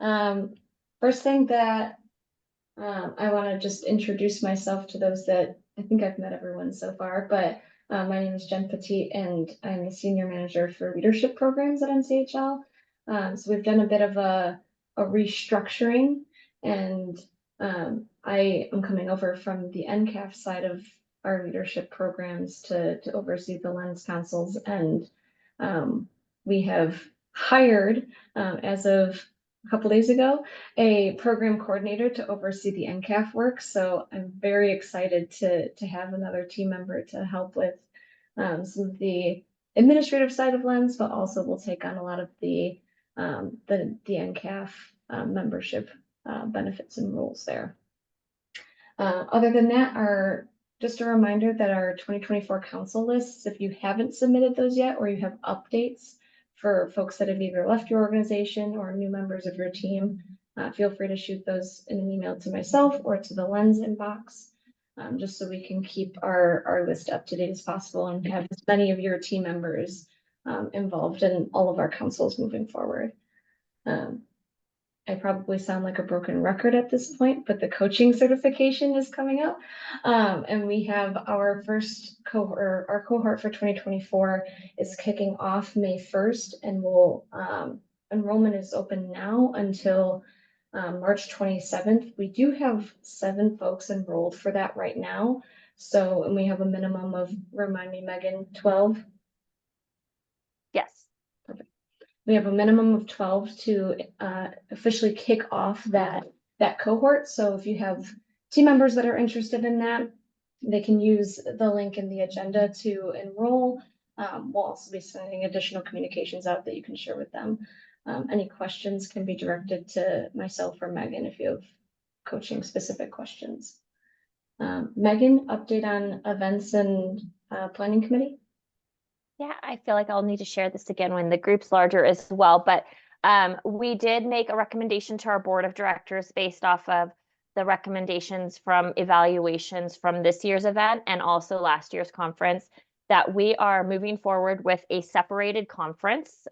Um, First thing that I want to just introduce myself to those that I think I've met everyone so far, but my name is Jen Petit, and I'm the Senior Manager for Leadership Programs at NCHL. So we've done a bit of a restructuring, and I am coming over from the NCAF side of our leadership programs to oversee the Lens Councils, and we have hired, as of a couple days ago, a program coordinator to oversee the NCAF work. So I'm very excited to have another team member to help with some of the administrative side of Lens, but also will take on a lot of the NCAF membership benefits and rules there. Other than that, just a reminder that our 2024 council lists, if you haven't submitted those yet, or you have updates for folks that have either left your organization or new members of your team, feel free to shoot those in an email to myself or to the Lens inbox, just so we can keep our list up to date as possible and have as many of your team members involved in all of our councils moving forward. I probably sound like a broken record at this point, but the coaching certification is coming up. And we have our first cohort, our cohort for 2024 is kicking off May 1st, and enrollment is open now until March 27th. We do have 7 folks enrolled for that right now. So, and we have a minimum of, remind me, Megan, 12? Yes. We have a minimum of 12 to officially kick off that cohort. So if you have team members that are interested in that, they can use the link in the agenda to enroll. We'll also be sending additional communications out that you can share with them. Any questions can be directed to myself or Megan if you have coaching specific questions. Megan, update on events and planning committee? Yeah, I feel like I'll need to share this again when the group's larger as well, but we did make a recommendation to our board of directors based off of the recommendations from evaluations from this year's event and also last year's conference, that we are moving forward with a separated conference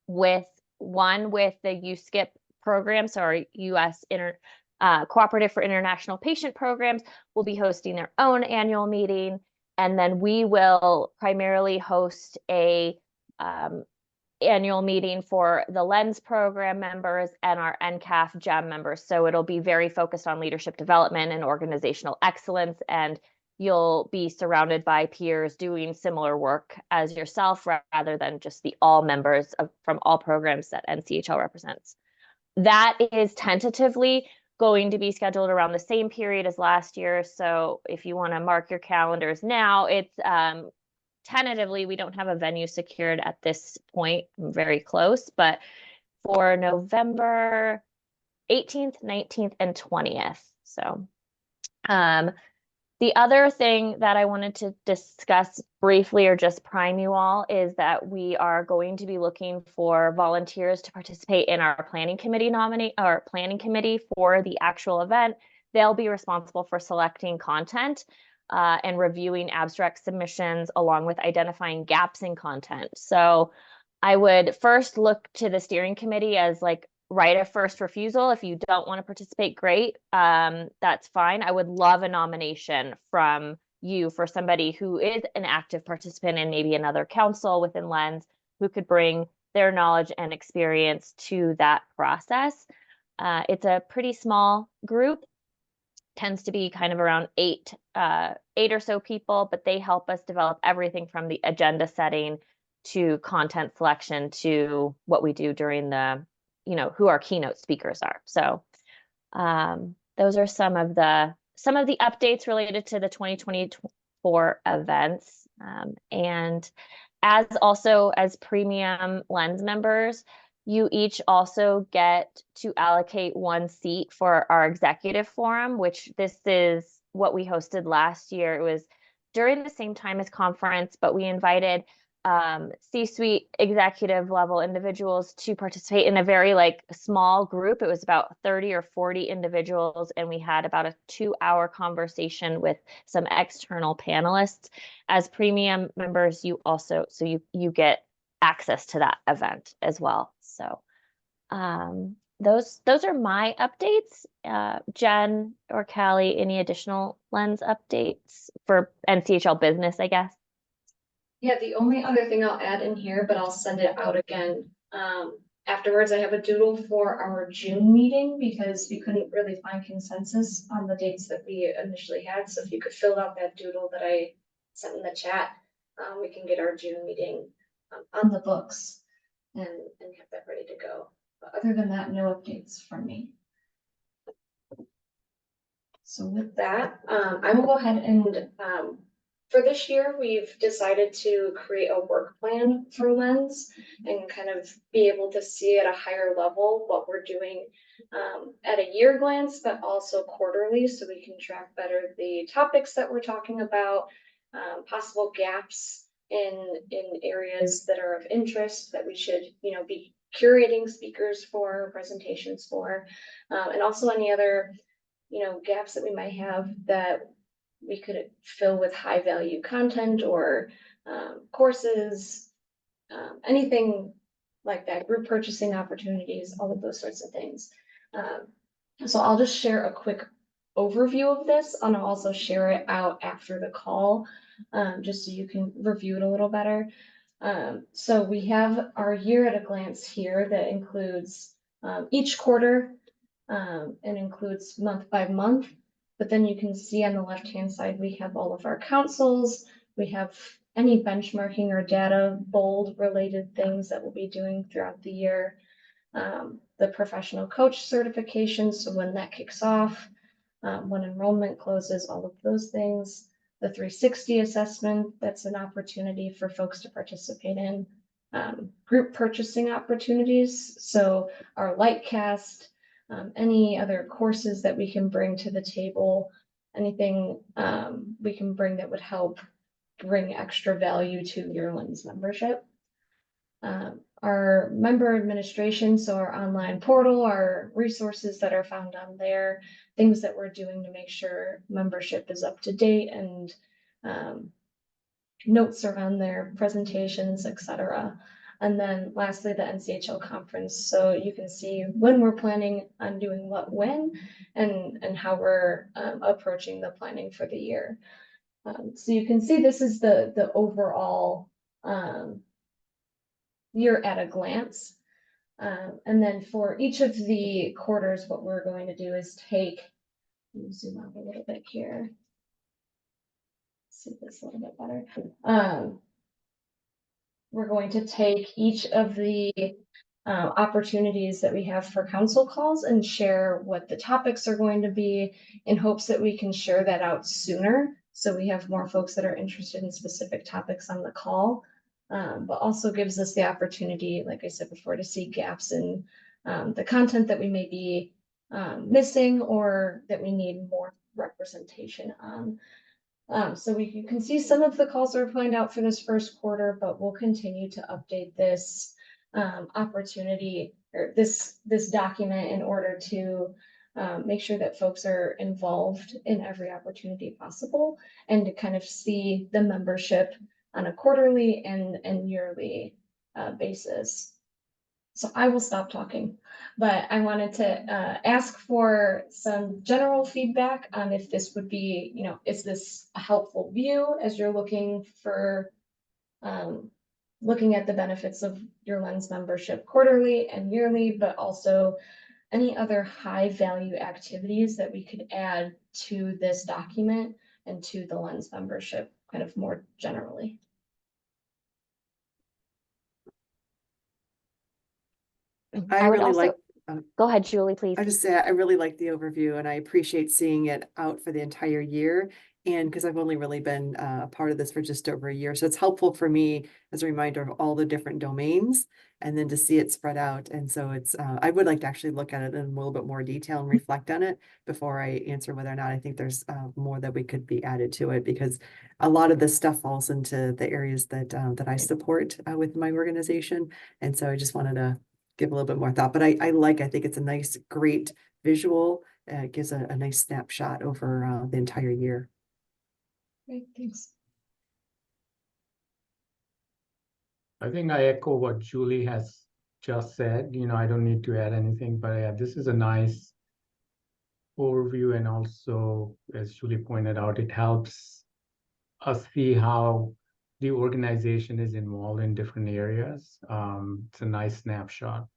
with the USKIP program, so our U.S. Cooperative for International Patient Programs will be hosting their own annual meeting. And then we will primarily host a annual meeting for the Lens program members and our NCAF GEM members. So it'll be very focused on leadership development and organizational excellence. And you'll be surrounded by peers doing similar work as yourself, rather than just the all members from all programs that NCHL represents. That is tentatively going to be scheduled around the same period as last year. So if you want to mark your calendars now, it's tentatively, we don't have a venue secured at this point. I'm very close, but for November 18th, 19th, and 20th. So the other thing that I wanted to discuss briefly, or just prime you all, is that we are going to be looking for volunteers to participate in our planning committee for the actual event. They'll be responsible for selecting content and reviewing abstract submissions, along with identifying gaps in content. So I would first look to the steering committee as like right of first refusal. If you don't want to participate, great. That's fine. I would love a nomination from you for somebody who is an active participant in maybe another council within Lens, who could bring their knowledge and experience to that process. It's a pretty small group, tends to be kind of around eight or so people, but they help us develop everything from the agenda setting to content selection to what we do during the, who our keynote speakers are. So those are some of the updates related to the 2024 events. And as premium Lens members, you each also get to allocate 1 seat for our executive forum, which this is what we hosted last year. It was during the same time as conference, but we invited C-suite executive level individuals to participate in a very small group. It was about 30 or 40 individuals, and we had about a 2-hour conversation with some external panelists. As premium members, you get access to that event as well. So those are my updates. Jen or Callie, any additional Lens updates for NCHL business, I guess? Yeah, the only other thing I'll add in here, but I'll send it out again. Afterwards, I have a doodle for our June meeting because we couldn't really find consensus on the dates that we initially had. So if you could fill out that doodle that I sent in the chat, we can get our June meeting on the books and have that ready to go. But other than that, no updates from me. So with that, I will go ahead and for this year, we've decided to create a work plan for Lens and kind of be able to see at a higher level what we're doing at a year glance, but also quarterly, so we can track better the topics that we're talking about, possible gaps in areas that are of interest that we should, be curating speakers for, presentations for, and also any other, gaps that we might have that we could fill with high value content or courses, anything like that, group purchasing opportunities, all of those sorts of things. So I'll just share a quick overview of this, and I'll also share it out after the call, just so you can review it a little better. So we have our year at a glance here that includes each quarter and includes month by month. But then you can see on the left-hand side, we have all of our councils. We have any benchmarking or data bold related things that we'll be doing throughout the year. The professional coach certification, so when that kicks off, when enrollment closes, all of those things. The 360 assessment, that's an opportunity for folks to participate in. Group purchasing opportunities, so our Lightcast, any other courses that we can bring to the table, anything we can bring that would help bring extra value to your Lens membership. Our member administration, so our online portal, our resources that are found on there, things that we're doing to make sure membership is up to date, and notes around their presentations, etc. And then lastly, the NCHL conference. So you can see when we're planning on doing what when, and how we're approaching the planning for the year. So you can see this is the overall year at a glance. And then for each of the quarters, what we're going to do is take, let me zoom out a little bit here. See this a little bit better. We're going to take each of the opportunities that we have for council calls and share what the topics are going to be, in hopes that we can share that out sooner. So we have more folks that are interested in specific topics on the call, but also gives us the opportunity, like I said before, to see gaps in the content that we may be missing or that we need more representation on. So you can see some of the calls are planned out for this first quarter, but we'll continue to update this opportunity or this document in order to make sure that folks are involved in every opportunity possible, and to kind of see the membership on a quarterly and yearly basis. So I will stop talking, but I wanted to ask for some general feedback on if this would be, is this a helpful view as you're looking for, looking at the benefits of your Lens membership quarterly and yearly, but also any other high value activities that we could add to this document and to the Lens membership kind of more generally. I would really also, like, go ahead, Julie, please. I just say I really like the overview, and I appreciate seeing it out for the entire year. And because I've only really been a part of this for just over a year. So it's helpful for me as a reminder of all the different domains, and then to see it spread out. And so it's, I would like to actually look at it in a little bit more detail and reflect on it before I answer whether or not I think there's more that we could be added to it, because a lot of this stuff falls into the areas that that I support with my organization. And so I just wanted to give a little bit more thought, but I think it's a nice, great visual. It gives a nice snapshot over the entire year. Great, thanks. I think I echo what Julie has just said. I don't need to add anything, but yeah, this is a nice overview. And also, as Julie pointed out, it helps us see how the organization is involved in different areas. It's a nice snapshot.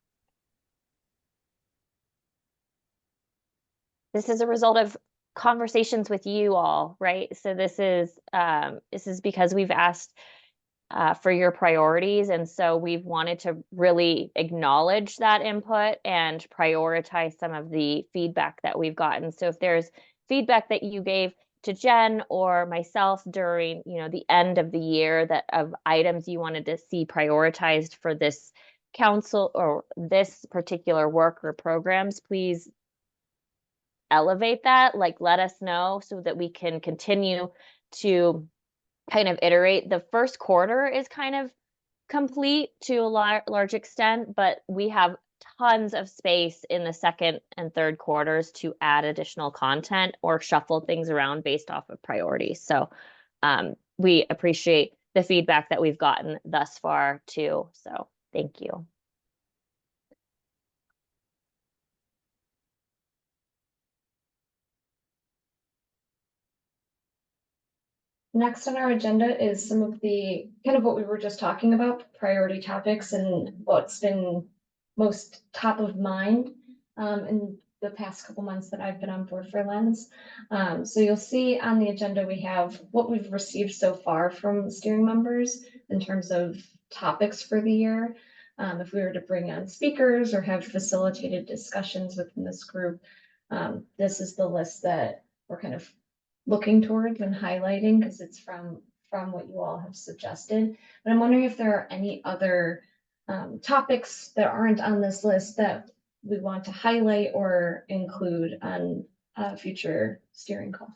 This is a result of conversations with you all, right? So this is because we've asked for your priorities, and so we've wanted to really acknowledge that input and prioritize some of the feedback that we've gotten. So if there's feedback that you gave to Jen or myself during, the end of the year that of items you wanted to see prioritized for this council or this particular work or programs, please elevate that, let us know so that we can continue to kind of iterate. The first quarter is kind of complete to a large extent, but we have tons of space in the second and third quarters to add additional content or shuffle things around based off of priorities. So we appreciate the feedback that we've gotten thus far too. So thank you. Next on our agenda is some of the kind of what we were just talking about, priority topics and what's been most top of mind in the past couple months that I've been on board for Lens. So you'll see on the agenda, we have what we've received so far from steering members in terms of topics for the year. If we were to bring on speakers or have facilitated discussions within this group, this is the list that we're kind of looking towards and highlighting because it's from what you all have suggested. But I'm wondering if there are any other topics that aren't on this list that we want to highlight or include on a future steering call.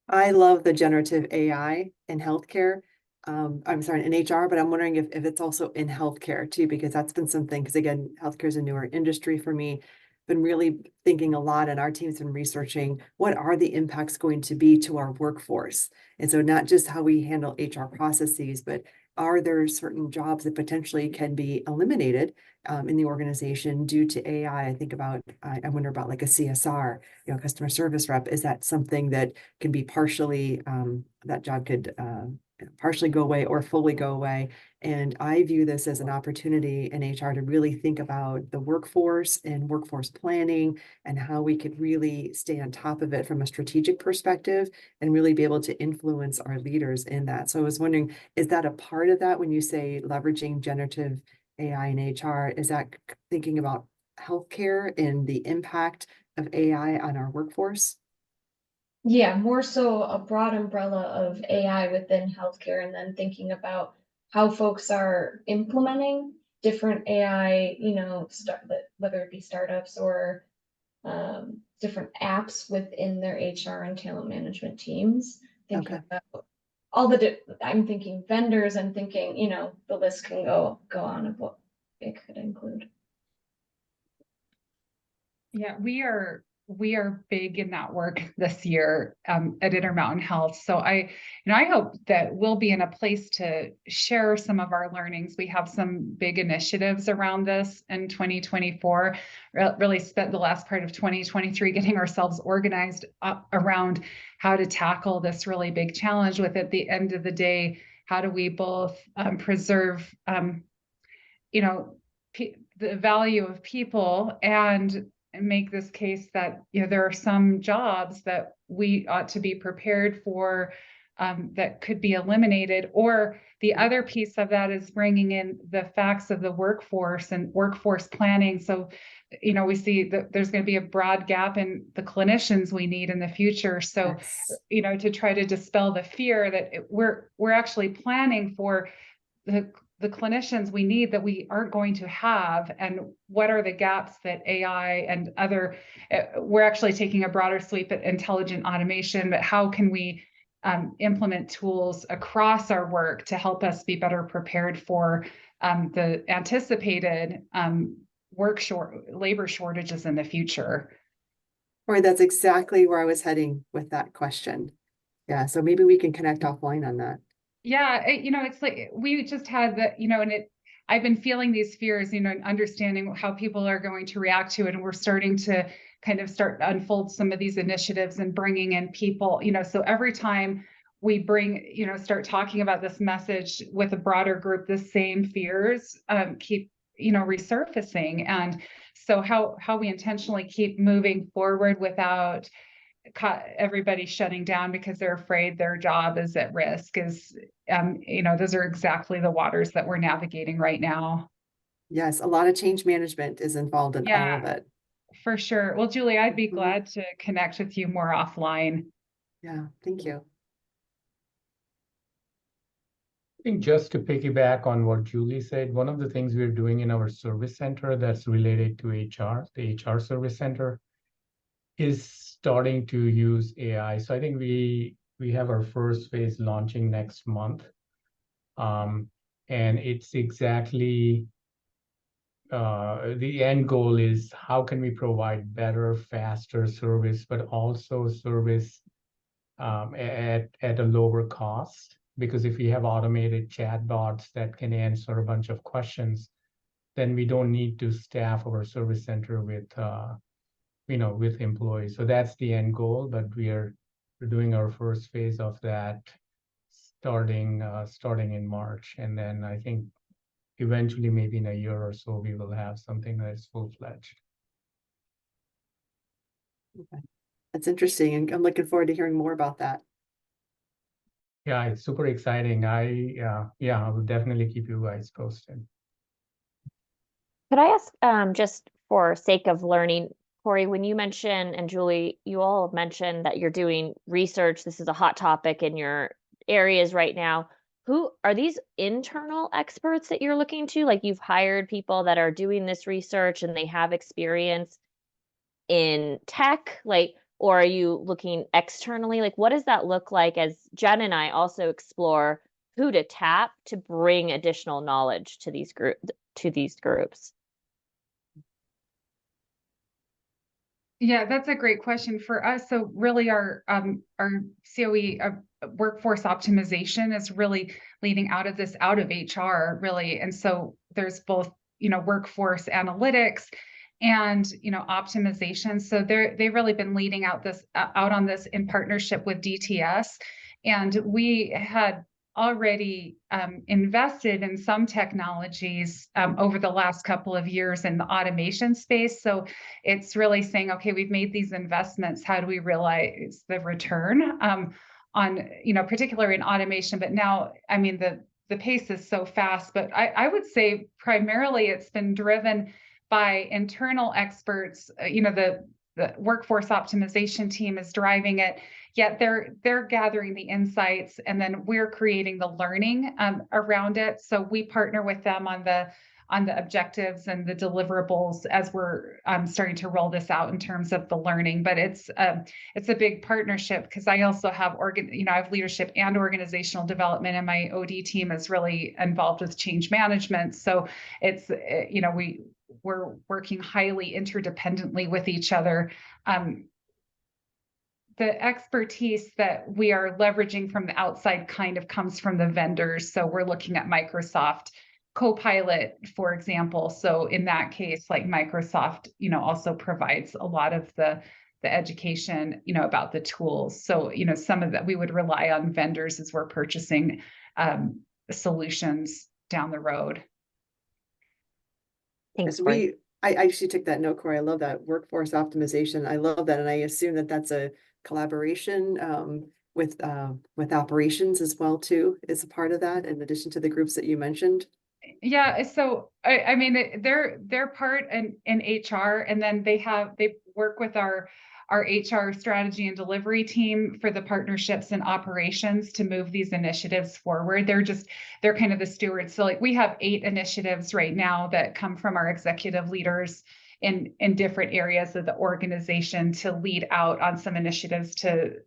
I love the generative AI in healthcare. I'm sorry, in HR, but I'm wondering if it's also in healthcare too, because that's been something, because again, healthcare is a newer industry for me. Been really thinking a lot, and our team's been researching what are the impacts going to be to our workforce. And so not just how we handle HR processes, but are there certain jobs that potentially can be eliminated in the organization due to AI? I wonder about like a CSR, customer service rep. Is that something that can be partially, that job could partially go away or fully go away? And I view this as an opportunity in HR to really think about the workforce and workforce planning and how we could really stay on top of it from a strategic perspective and really be able to influence our leaders in that. So I was wondering, is that a part of that when you say leveraging generative AI in HR? Is that thinking about healthcare and the impact of AI on our workforce? Yeah, more so a broad umbrella of AI within healthcare, and then thinking about how folks are implementing different AI, whether it be startups or different apps within their HR and talent management teams. Thinking about all I'm thinking vendors, I'm thinking, the list can go on of what it could include. Yeah, we are big in that work this year at Intermountain Health. So I hope that we'll be in a place to share some of our learnings. We have some big initiatives around this in 2024. Really spent the last part of 2023 getting ourselves organized up around how to tackle this really big challenge with, at the end of the day, how do we both preserve, the value of people and make this case that there are some jobs that we ought to be prepared for that could be eliminated. Or the other piece of that is bringing in the facts of the workforce and workforce planning. So we see that there's going to be a broad gap in the clinicians we need in the future. So to try to dispel the fear that we're actually planning for the clinicians we need that we aren't going to have, and what are the gaps that AI and other, we're actually taking a broader sweep at intelligent automation, but how can we implement tools across our work to help us be better prepared for the anticipated labor shortages in the future? Right, that's exactly where I was heading with that question. Yeah, so maybe we can connect offline on that. Yeah, it's like we just had the, and I've been feeling these fears, you know, and understanding how people are going to react to it. And we're starting to kind of start to unfold some of these initiatives and bringing in people, you know, so every time we bring, you know, start talking about this message with a broader group, the same fears keep, you know, resurfacing. And so how we intentionally keep moving forward without everybody shutting down because they're afraid their job is at risk is, you know, those are exactly the waters that we're navigating right now. Yes, a lot of change management is involved in all of it. For sure. Well, Julie, I'd be Mhm. glad to connect with you more offline. Yeah, thank you. I think just to piggyback on what Julie said, one of the things we're doing in our service center that's related to HR, the HR service center, is starting to use AI. So I think we have our first phase launching next month. And it's exactly the end goal is how can we provide better, faster service, but also service at a lower cost. Because if we have automated chatbots that can answer a bunch of questions, then we don't need to staff our service center with with employees. So that's the end goal, but we're doing our first phase of that starting in March, and then I think eventually, maybe in a year or so, we will have something that is full-fledged. That's interesting, and I'm looking forward to hearing more about that. Yeah, it's super exciting. I will definitely keep you guys posted. Could I ask, just for sake of learning, Corey, when you mentioned, and Julie, you all have mentioned that you're doing research, this is a hot topic in your areas right now. Who are these internal experts that you're looking to? Like you've hired people that are doing this research and they have experience in tech, like, or are you looking externally? Like, what does that look like as Jen and I also explore who to tap to bring additional knowledge to these groups? Yeah, that's a great question for us. So really our COE workforce optimization is really leading out of this out of HR really. And so there's both, you know, workforce analytics and, you know, optimization. So they've really been leading out on this in partnership with DTS. And we had already invested in some technologies over the last couple of years in the automation space. So it's really saying, okay, we've made these investments. How do we realize the return on, you know, particularly in automation? But now, I mean, the pace is so fast, but I would say primarily it's been driven by internal experts. You know, the workforce optimization team is driving it, yet they're gathering the insights and then we're creating the learning around it. So we partner with them on the objectives and the deliverables as we're starting to roll this out in terms of the learning. But it's a big partnership because I also have I have leadership and organizational development, and my OD team is really involved with change management. So it's you know, we're working highly interdependently with each other. The expertise that we are leveraging from the outside kind of comes from the vendors. So we're looking at Microsoft Copilot, for example. So in that case, like Microsoft, you know, also provides a lot of the education, you know, about the tools. So, you know, some of that we would rely on vendors as we're purchasing solutions down the road. Thanks, Yes, I actually took that note, Corey. I love that workforce optimization. I love that. And I assume that that's a collaboration with operations as well, too, is a part of that, in addition to the groups that you mentioned. Yeah, so I mean, they're part in HR, and then they work with our HR strategy and delivery team for the partnerships and operations to move these initiatives forward. They're kind of the stewards. So like we have 8 initiatives right now that come from our executive leaders in different areas of the organization to lead out on some initiatives to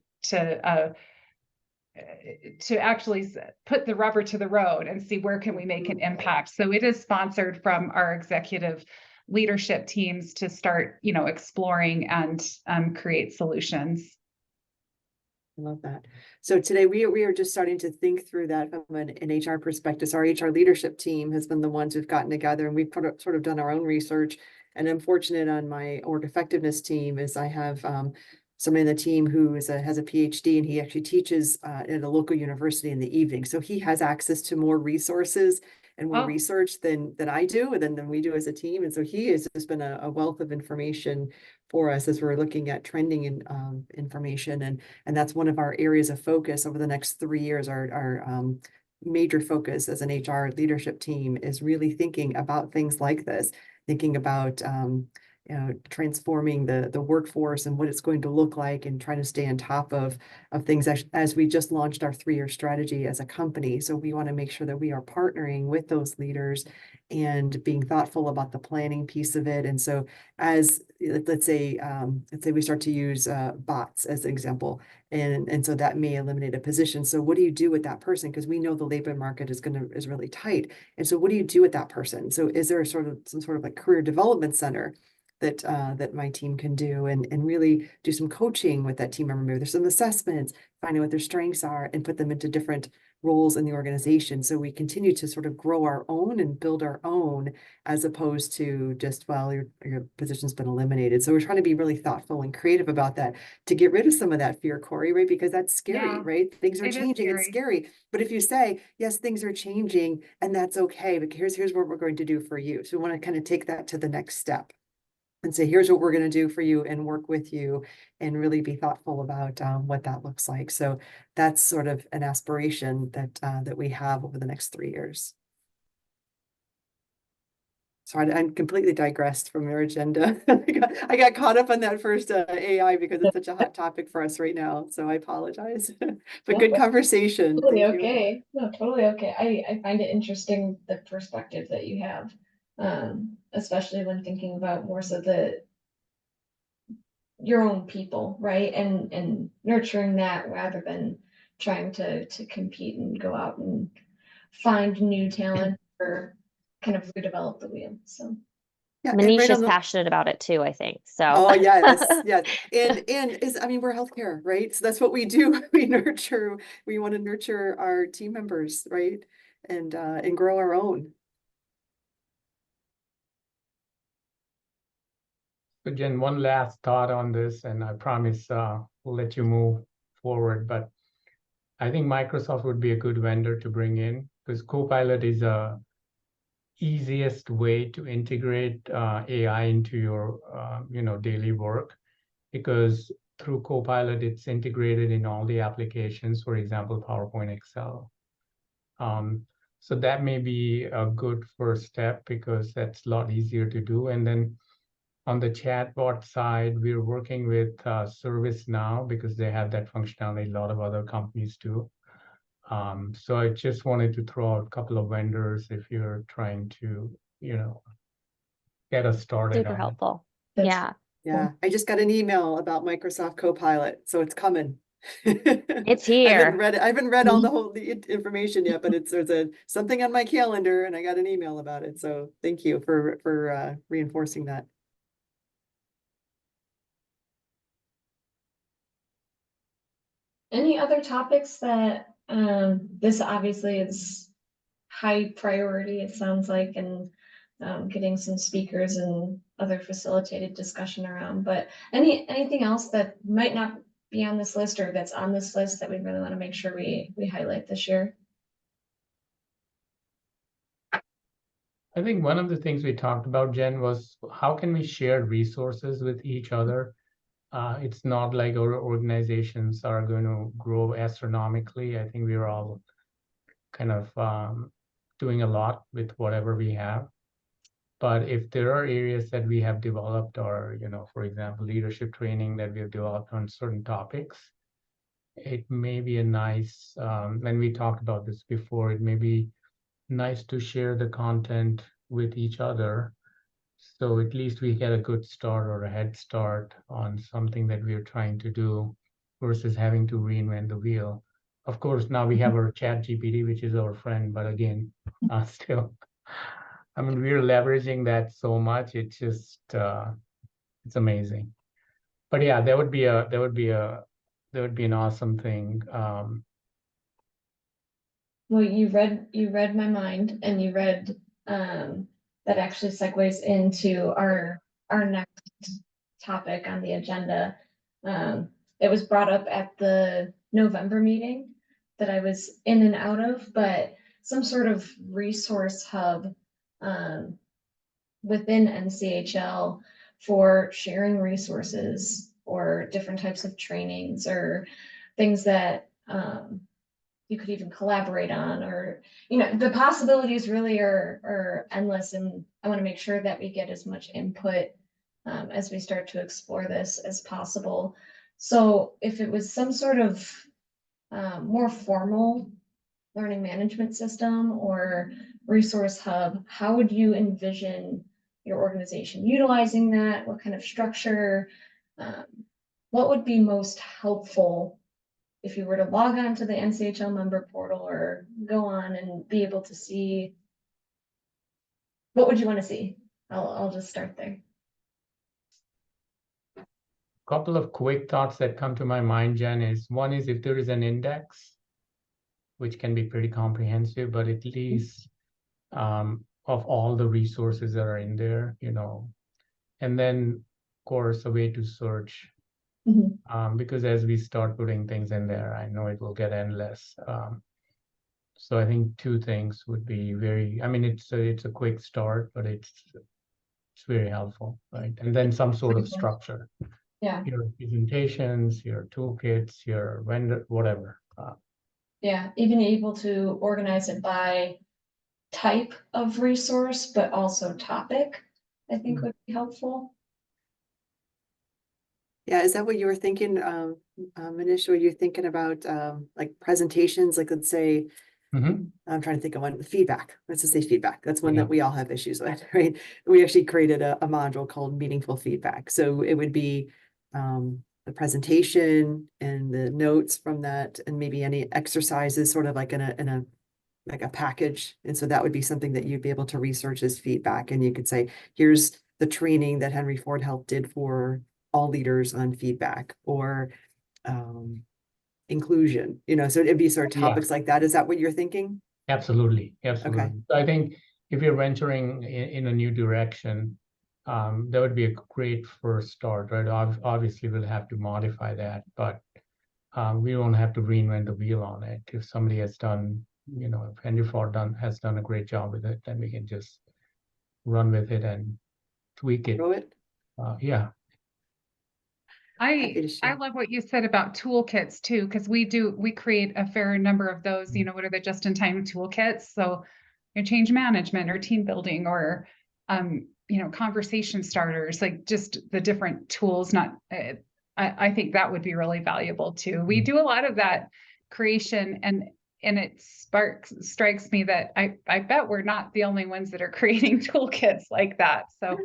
actually put the rubber to the road and see where can we make an impact. So it is sponsored from our executive leadership teams to start, you know, exploring and create solutions. I love that. So today we are just starting to think through that from an HR perspective. So our HR leadership team has been the ones who've gotten together, and we've sort of done our own research. And I'm fortunate on my org effectiveness team is I have somebody in the team who has a PhD, and he actually teaches at a local university in the evening. So he has access to more resources and more Oh. research than I do, and than we do as a team. And so he has just been a wealth of information for us as we're looking at trending in information. And that's one of our areas of focus over the next 3 years. Our major focus as an HR leadership team is really thinking about things like this, thinking about transforming the workforce and what it's going to look like, and trying to stay on top of things as we just launched our 3-year strategy as a company. So we want to make sure that we are partnering with those leaders and being thoughtful about the planning piece of it. And so as let's say we start to use bots as an example, and so that may eliminate a position. So what do you do with that person? Because we know the labor market is really tight. And so what do you do with that person? So is there some sort of like career development center that my team can do, and really do some coaching with that team member? Maybe there's some assessments, finding what their strengths are, and put them into different roles in the organization. So we continue to sort of grow our own and build our own, as opposed to just, well, your position's been eliminated. So we're trying to be really thoughtful and creative about that to get rid of some of that fear, Corey, right? Because that's scary, Yeah, right? Things are it is changing. It's scary. But if you say, yes, things are changing and that's okay, but here's what we're going to do for you. So we want to kind of take that to the next step and say, here's what we're going to do for you, and work with you, and really be thoughtful about what that looks like. So that's sort of an aspiration that we have over the next 3 years. So I'm completely digressed from your agenda. I got caught up on that first AI because it's such a hot topic for us right now. So I apologize, but good conversation. Totally Thank you. okay. No, totally okay. I find it interesting, the perspective that you have, especially when thinking about more so your own people, right? And nurturing that rather than trying to compete and go out and find new talent or kind of redevelop the wheel. So Yeah, and Manish right is on the, passionate about it too, I think. So oh yes, yes. And I mean, we're healthcare, right? So that's what we do. We want to nurture our team members, right? And grow our own. So Jen, one last thought on this, and I promise we'll let you move forward. But I think Microsoft would be a good vendor to bring in, because Copilot is a easiest way to integrate AI into your daily work, because through Copilot it's integrated in all the applications, for example, PowerPoint, Excel. So that may be a good first step, because that's a lot easier to do. And then on the chatbot side, we're working with ServiceNow, because they have that functionality. A lot of other companies do. So I just wanted to throw out a couple of vendors if you're trying to, get us started super on it. helpful. that's Yeah, I just got an email about Microsoft Copilot, so it's coming. It's I here. haven't read all the information yet, but there's something on my calendar, and I got an email about it. So thank you for reinforcing that. any other topics that, this obviously is high priority, it sounds like, and getting some speakers and other facilitated discussion around, but anything else that might not be on this list or that's on this list that we really want to make sure we highlight this year? I think one of the things we talked about, Jen, was how can we share resources with each other? It's not like our organizations are going to grow astronomically. I think we're all kind of doing a lot with whatever we have. But if there are areas that we have developed, or, for example, leadership training that we have developed on certain topics, it may be a nice, when we talked about this before, it may be nice to share the content with each other. So at least we get a good start or a head start on something that we are trying to do, versus having to reinvent the wheel. Of course, now we have our ChatGPT, which is our friend, but again, still, I mean, we're leveraging that so much. It's just, it's amazing. But yeah, there would be a that would be an awesome thing. Well, you read my mind, and you read, that actually segues into our next topic on the agenda. It was brought up at the November meeting that I was in and out of, but some sort of resource hub, within NCHL for sharing resources or different types of trainings or things that, you could even collaborate on, or, the possibilities really are endless, and I want to make sure that we get as much input, as we start to explore this as possible. So if it was some sort of, more formal learning management system or resource hub, how would you envision your organization utilizing that? What kind of structure? Um, what would be most helpful if you were to log on to the NCHL member portal or go on and be able to see? What would you want to see? I'll just start there. Couple of quick thoughts that come to my mind, Jen, is one is if there is an index, which can be pretty comprehensive, but at least of all the resources that are in there, and then of course a way to search, because as we start putting things in there, I know it will get endless. So I think two things would be it's a quick start, but it's very helpful, right? And then some sort of structure. Yeah, Your presentations, your toolkits, your vendor, whatever. yeah, even able to organize it by type of resource, but also topic, I think would be helpful. Yeah, is that what you were thinking, Manish, were you thinking about, like presentations, like let's say, Mhm. I'm trying to think of one, feedback, let's just say feedback, that's one Yeah. that we all have issues with, right? We actually created a module called meaningful feedback, so it would be, the presentation and the notes from that, and maybe any exercises sort of like in a like a package. And so that would be something that you'd be able to research as feedback. And you could say, here's the training that Henry Ford Health did for all leaders on feedback, or inclusion, so it'd be sort of Yeah. topics like that. Is that what you're thinking? Absolutely. So I think if you're venturing in a new direction, that would be a great first start, right? Obviously, we'll have to modify that, but we won't have to reinvent the wheel on it. If somebody has done, if Henry Ford has done a great job with it, then we can just run with it and tweak it. Grow it. Yeah. Happy to I share. love what you said about toolkits too, because we create a fair number of those, what are the just-in-time toolkits? So change management or team building or conversation starters, like just the different tools. I think that would be really valuable too. We do a lot of that creation, and it strikes me that I bet we're not the only ones that are creating toolkits like that. So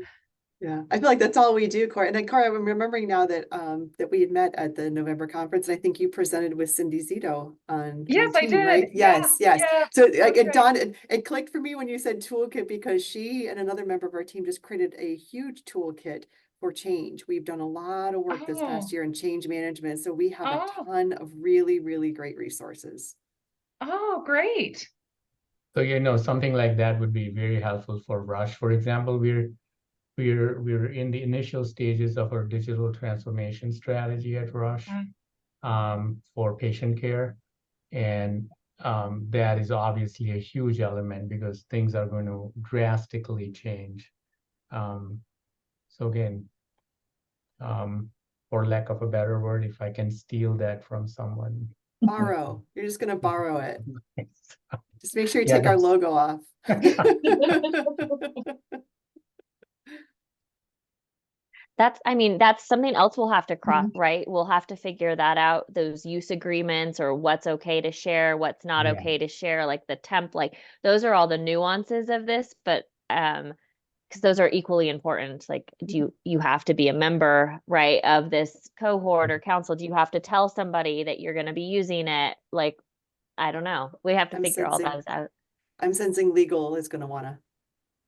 Yeah, I feel like that's all we do, Cora. And then Cora, I'm remembering now that that we had met at the November conference. And I think you presented with Cindy Zito on yes, I team, did. right? Yeah, Yes, yes. yeah, So like that's it right. dawned, it clicked for me when you said toolkit, because she and another member of our team just created a huge toolkit for change. We've done a lot of work this past Oh. year in change management. So we have a Oh. ton of really, really great resources. Oh, great. So, something like that would be very helpful for Rush. For example, we're in the initial stages of our digital transformation strategy at Rush, for patient care. And that is obviously a huge element because things are going to drastically change. So again, for lack of a better word, if I can steal that from someone. Borrow. You're just going to borrow it. Just make sure you Yeah, take our logo off. That's something else we'll have to cross, right? We'll have to figure that out, those use agreements or what's okay to share, what's not Yeah. okay to share, like the like those are all the nuances of this, but because those are equally important. Like, do you have to be a member, right, of this cohort or council? Do you have to tell somebody that you're going to be using it? Like, I don't know. We have to figure all that out. I'm sensing legal is going to want to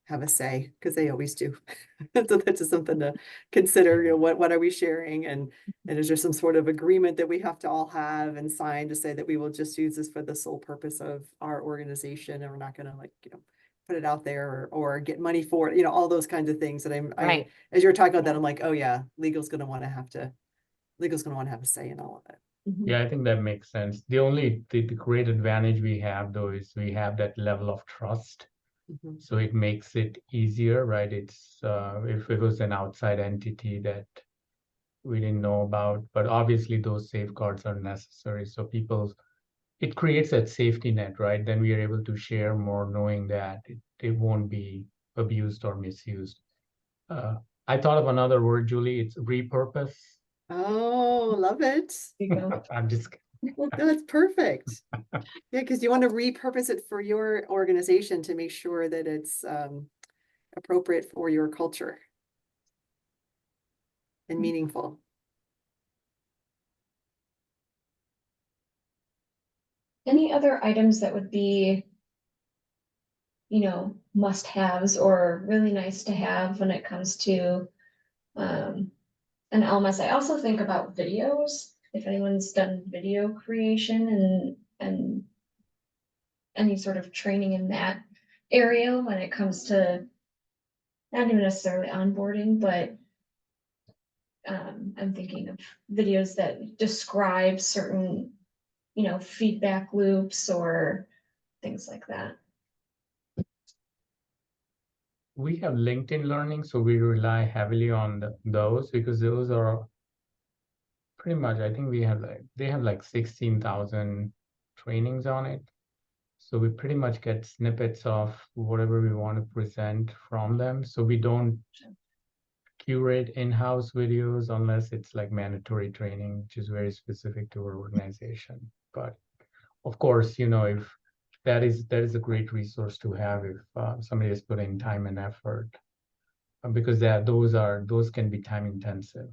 have a say, because they always do. So that's just something to consider, what are we sharing, and is there some sort of agreement that we have to all have and sign to say that we will just use this for the sole purpose of our organization, and we're not gonna put it out there or get money for it, all those kinds of things that Right. as you're talking about that, I'm like, oh yeah, legal's gonna want to have a say in all of it. Yeah, I think that makes sense. The great advantage we have though is we have that level of trust. Mhm. So it makes it easier, right? It's if it was an outside entity that we didn't know about, but obviously those safeguards are necessary. So it creates that safety net, right? Then we are able to share more knowing that it won't be abused or misused. I thought of another word, Julie, it's repurpose. Oh, love it. You go. I'm just, No, that's perfect. Yeah, because you want to repurpose it for your organization to make sure that it's appropriate for your culture and meaningful. Any other items that would be, must-haves or really nice to have when it comes to an LMS? I also think about videos, if anyone's done video creation and any sort of training in that area when it comes to not even necessarily onboarding, but I'm thinking of videos that describe certain, feedback loops or things like that. we have LinkedIn Learning, so we rely heavily on those because those are pretty much, I think they have like 16,000 trainings on it. So we pretty much get snippets of whatever we want to present from them. So we don't curate in-house videos unless it's like mandatory training, which is very specific to our organization. But of course, if that is a great resource to have if somebody is putting time and effort, because those can be time intensive.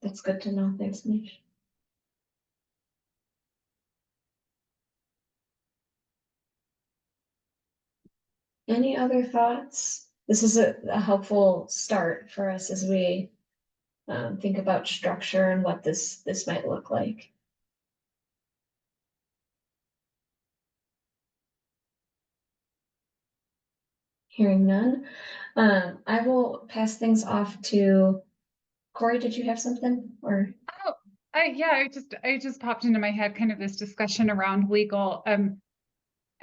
That's good to know. Thanks, Mish. Any other thoughts? This is a helpful start for us as we think about structure and what this might look like. Hearing none, I will pass things off to Corey. Did you have something or? Oh, it just popped into my head, kind of this discussion around legal. And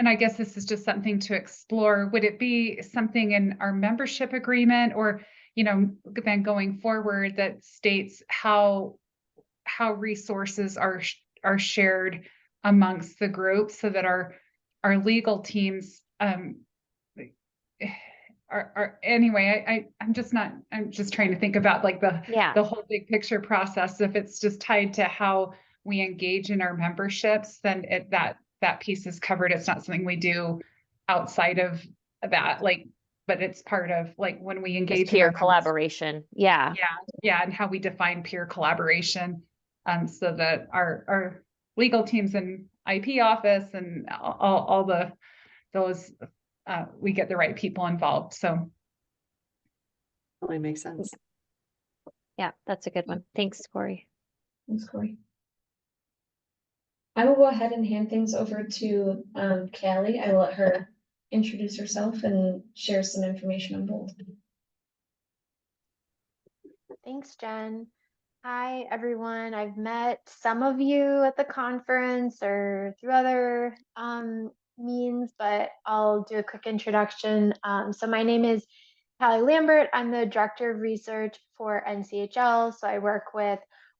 I guess this is just something to explore. Would it be something in our membership agreement or, then going forward that states how resources are shared amongst the group so that our legal teams anyway, I'm just trying to think about like Yeah. the whole big picture process. If it's just tied to how we engage in our memberships, then that piece is covered. It's not something we do outside of that, but it's part of like when we engage Just in peer our collaboration. Yeah. yeah, and how we define peer collaboration, so that our legal teams and IP office and all those we get the right people involved. So Totally makes sense. Yeah, that's a good one. Thanks, Corey. Thanks, Corey. I will go ahead and hand things over to Callie. I will let her introduce herself and share some information on Bold. Thanks, Jen. Hi, everyone. I've met some of you at the conference or through other means, but I'll do a quick introduction. So my name is Callie Lambert. I'm the Director of Research for NCHL. So I work with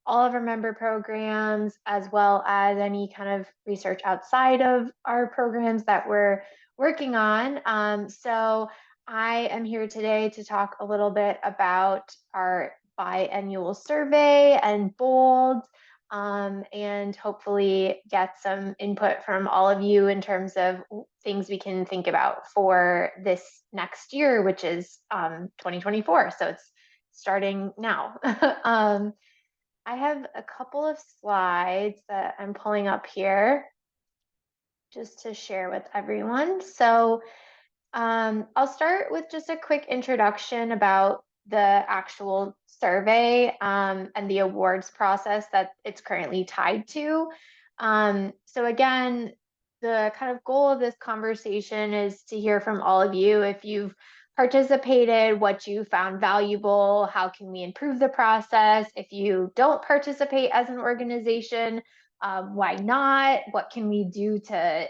all of our member programs as well as any kind of research outside of our programs that we're working on. So I am here today to talk a little bit about our biannual survey and Bold, and hopefully get some input from all of you in terms of things we can think about for this next year, which is 2024. So it's starting now. I have a couple of slides that I'm pulling up here. just to share with everyone. So I'll start with just a quick introduction about the actual survey and the awards process that it's currently tied to. So again, the kind of goal of this conversation is to hear from all of you if you've participated, what you found valuable, how can we improve the process? If you don't participate as an organization, why not? What can we do to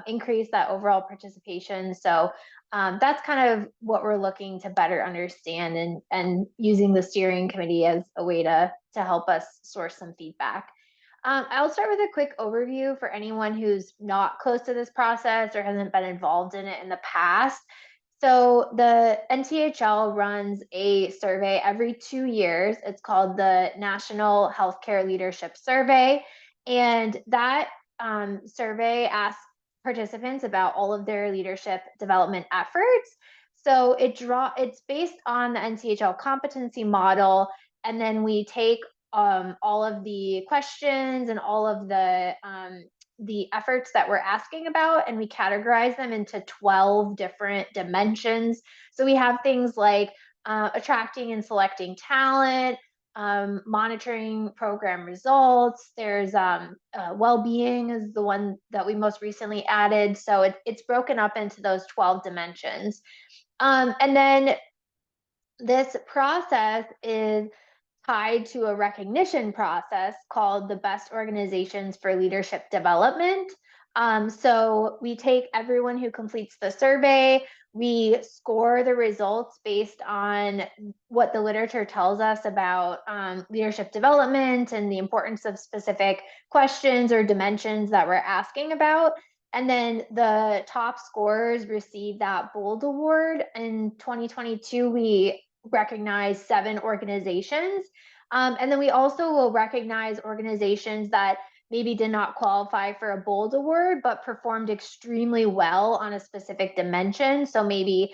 increase that overall participation? So that's kind of what we're looking to better understand and using the steering committee as a way to help us source some feedback. I'll start with a quick overview for anyone who's not close to this process or hasn't been involved in it in the past. So the NTHL runs a survey every 2 years. It's called the National Healthcare Leadership Survey. And that survey asks participants about all of their leadership development efforts. So it's based on the NCHL competency model, and then we take all of the questions and all of the efforts that we're asking about, and we categorize them into 12 different dimensions. So we have things like attracting and selecting talent, monitoring program results. There's well-being is the one that we most recently added. So it's broken up into those 12 dimensions. And then this process is tied to a recognition process called the Best Organizations for Leadership Development. So we take everyone who completes the survey, we score the results based on what the literature tells us about leadership development and the importance of specific questions or dimensions that we're asking about. And then the top scorers receive that Bold Award. In 2022, we recognize 7 organizations. And then we also will recognize organizations that maybe did not qualify for a Bold Award, but performed extremely well on a specific dimension. So maybe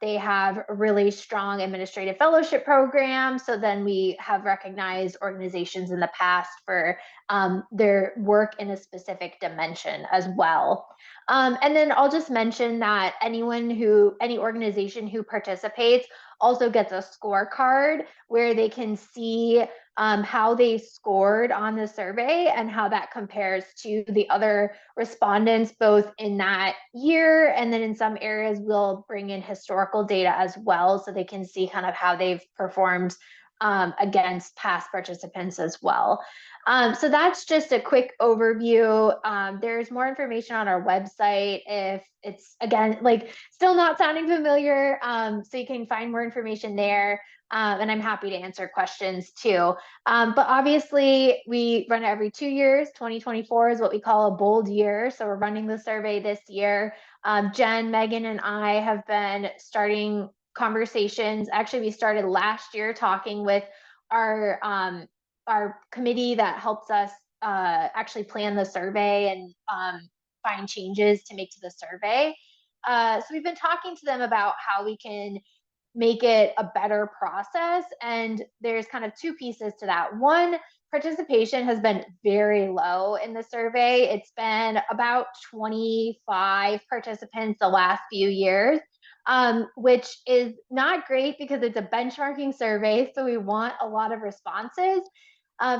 they have a really strong administrative fellowship program. So then we have recognized organizations in the past for their work in a specific dimension as well. And then I'll just mention that any organization who participates also gets a scorecard where they can see how they scored on the survey and how that compares to the other respondents, both in that year, and then in some areas we'll bring in historical data as well, so they can see kind of how they've performed against past participants as well. So that's just a quick overview. There's more information on our website if it's, again, like still not sounding familiar. So you can find more information there. And I'm happy to answer questions too. But obviously we run it every 2 years. 2024 is what we call a bold year. So we're running the survey this year. Jen, Megan, and I have been starting conversations. Actually, we started last year talking with our committee that helps us actually plan the survey and find changes to make to the survey. So we've been talking to them about how we can make it a better process. And there's kind of 2 pieces to that. One, participation has been very low in the survey. It's been about 25 participants the last few years, which is not great because it's a benchmarking survey. So we want a lot of responses.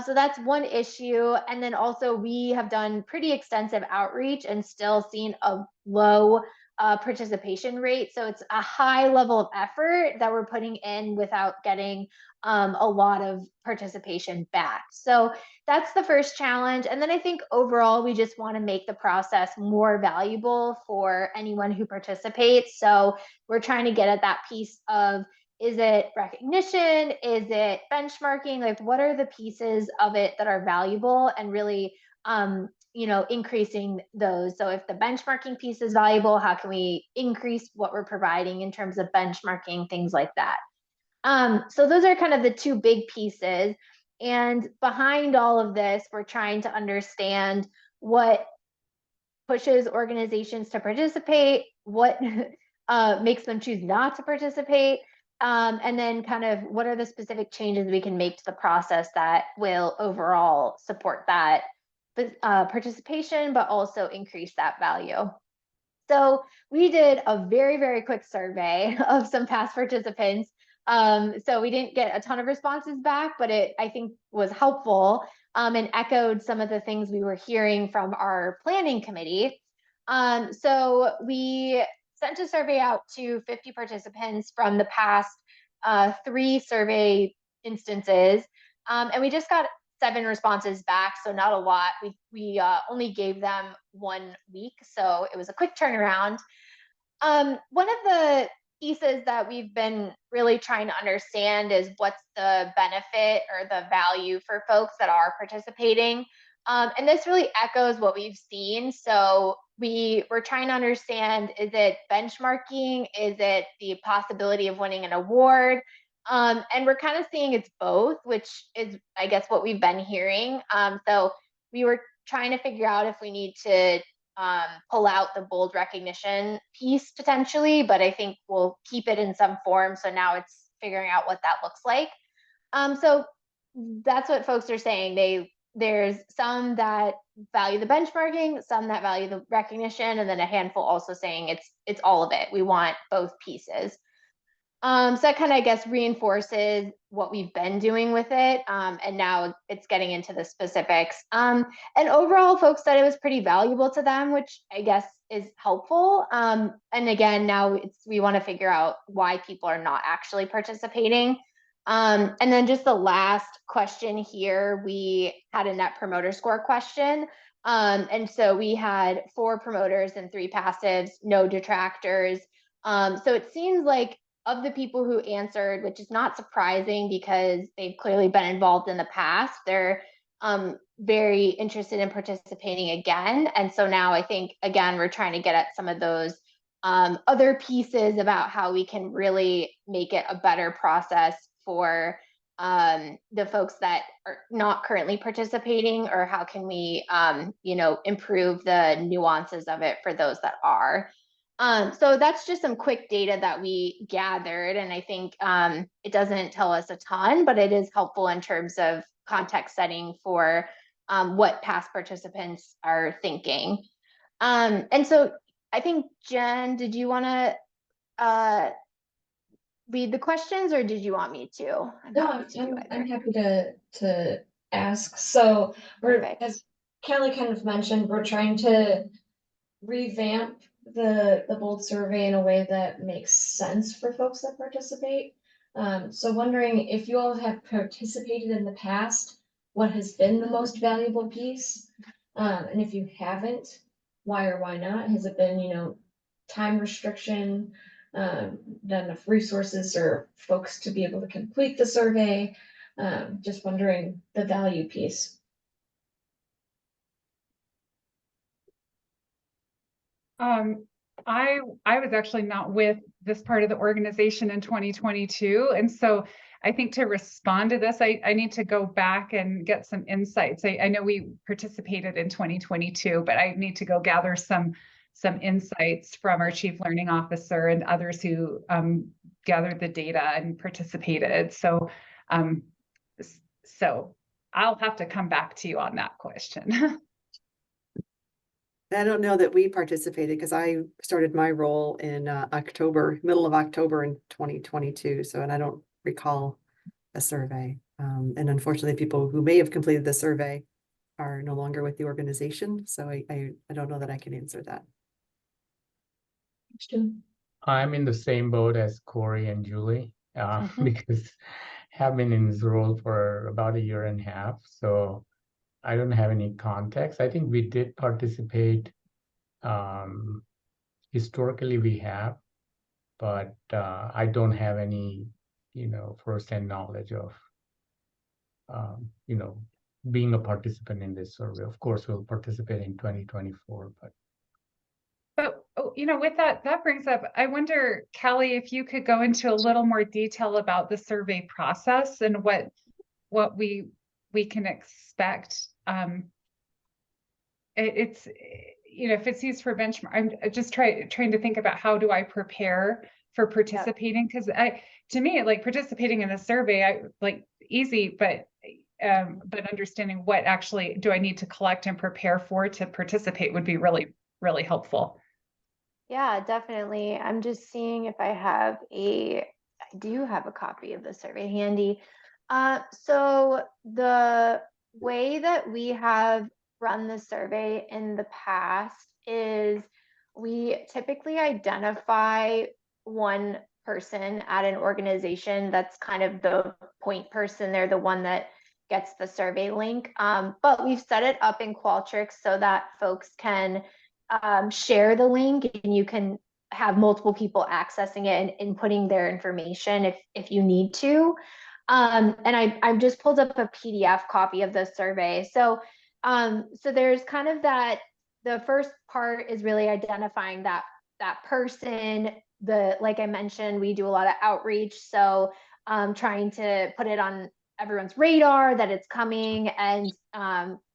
So that's one issue. And then also we have done pretty extensive outreach and still seen a low participation rate. So it's a high level of effort that we're putting in without getting a lot of participation back. So that's the first challenge. And then I think overall, we just want to make the process more valuable for anyone who participates. So we're trying to get at that piece of, is it recognition? Is it benchmarking? Like, what are the pieces of it that are valuable and really increasing those? So if the benchmarking piece is valuable, how can we increase what we're providing in terms of benchmarking, things like that? So those are kind of the 2 big pieces. And behind all of this, we're trying to understand what pushes organizations to participate, what makes them choose not to participate, and then kind of what are the specific changes we can make to the process that will overall support that participation, but also increase that value. So we did a very, very quick survey of some past participants. So we didn't get a ton of responses back, but it, I think, was helpful and echoed some of the things we were hearing from our planning committee. So we sent a survey out to 50 participants from the past 3 survey instances. And we just got 7 responses back, so not a lot. We only gave them 1 week, so it was a quick turnaround. One of the pieces that we've been really trying to understand is what's the benefit or the value for folks that are participating. And this really echoes what we've seen. So we were trying to understand, is it benchmarking? Is it the possibility of winning an award? And we're kind of seeing it's both, which is, I guess, what we've been hearing. So we were trying to figure out if we need to pull out the bold recognition piece potentially, but I think we'll keep it in some form. So now it's figuring out what that looks like. So that's what folks are saying. There's some that value the benchmarking, some that value the recognition, and then a handful also saying it's all of it. We want both pieces. So that kind of, I guess, reinforces what we've been doing with it. And now it's getting into the specifics. And overall, folks said it was pretty valuable to them, which I guess is helpful. And again, now we want to figure out why people are not actually participating. And then just the last question here, we had a net promoter score question. And so we had 4 promoters and 3 passives, no detractors. So it seems like of the people who answered, which is not surprising because they've clearly been involved in the past, they're very interested in participating again. And so now I think, again, we're trying to get at some of those other pieces about how we can really make it a better process for the folks that are not currently participating, or how can we, improve the nuances of it for those that are. So that's just some quick data that we gathered. And I think it doesn't tell us a ton, but it is helpful in terms of context setting for what past participants are thinking. And so I think, Jen, did you want to lead the questions, or did you want me to? No, I'm happy to ask. So Perfect. as Kelly kind of mentioned, we're trying to revamp the bold survey in a way that makes sense for folks that participate. So wondering if you all have participated in the past, what has been the most valuable piece? And if you haven't, why or why not? Has it been, time restriction, not enough resources or folks to be able to complete the survey? Just wondering the value piece. I was actually not with this part of the organization in 2022. And so I think to respond to this, I need to go back and get some insights. I know we participated in 2022, but I need to go gather some insights from our chief learning officer and others who gathered the data and participated. So I'll have to come back to you on that question. I don't know that we participated because I started my role in middle of October in 2022. So, and I don't recall a survey. And unfortunately, people who may have completed the survey are no longer with the organization. So I don't know that I can answer that. I'm in the same boat as Corey and Julie because have been in this role for about 1.5 years. So I don't have any context. I think we did participate. Historically, we have, but I don't have any, firsthand knowledge of, being a participant in this survey. Of course, we'll participate in 2024, but. But, with that brings up, I wonder, Kelly, if you could go into a little more detail about the survey process and what we can expect. It's, if it's used for benchmark, I'm just trying to think about how do I prepare for participating? Because to me, like participating in a survey, easy, but but understanding what actually do I need to collect and prepare for to participate would be really, really helpful. Yeah, definitely. I'm just seeing if I do have a copy of the survey handy. So the way that we have run the survey in the past is we typically identify one person at an organization that's kind of the point person. They're the one that gets the survey link. But we've set it up in Qualtrics so that folks can share the link, and you can have multiple people accessing it and inputting their information if you need to. And I've just pulled up a PDF copy of the survey. So there's kind of that, the first part is really identifying that person. Like I mentioned, we do a lot of outreach. So trying to put it on everyone's radar that it's coming. And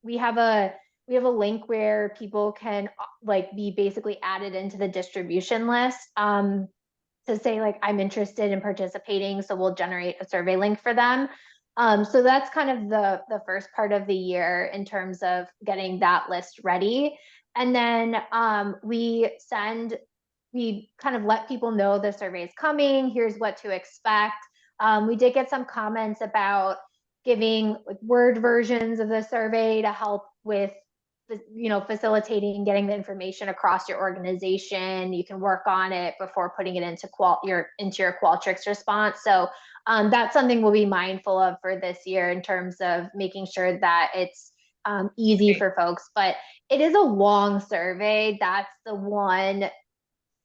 we have a link where people can like be basically added into the distribution list to say like, I'm interested in participating. So we'll generate a survey link for them. So that's kind of the first part of the year in terms of getting that list ready. And then we kind of let people know the survey is coming. Here's what to expect. We did get some comments about giving like word versions of the survey to help with facilitating getting the information across your organization. You can work on it before putting it into your Qualtrics response. So that's something we'll be mindful of for this year in terms of making sure that it's easy for folks. But it is a long survey. That's the one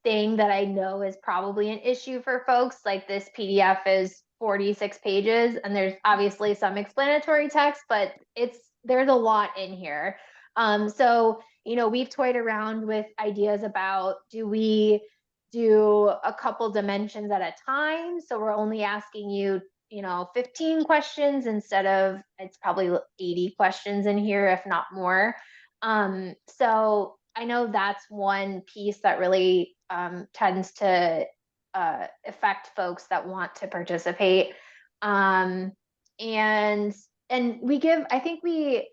thing that I know is probably an issue for folks. Like this PDF is 46 pages, and there's obviously some explanatory text, but there's a lot in here. So, we've toyed around with ideas about, do we do a couple dimensions at a time? So we're only asking you, 15 questions instead of, it's probably 80 questions in here, if not more. So I know that's one piece that really tends to affect folks that want to participate. And I think we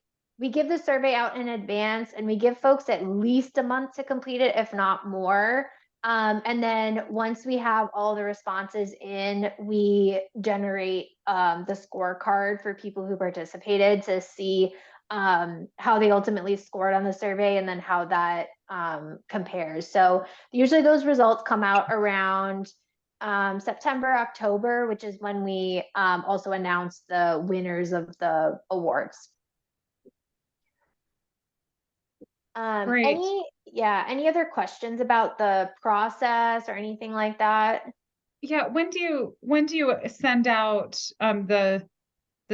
give the survey out in advance, and we give folks at least a month to complete it, if not more. And then once we have all the responses in, we generate the scorecard for people who participated to see how they ultimately scored on the survey, and then how that compares. So usually those results come out around September, October, which is when we also announce the winners of the awards. Great. Any other questions about the process or anything like that? Yeah, when do you send out the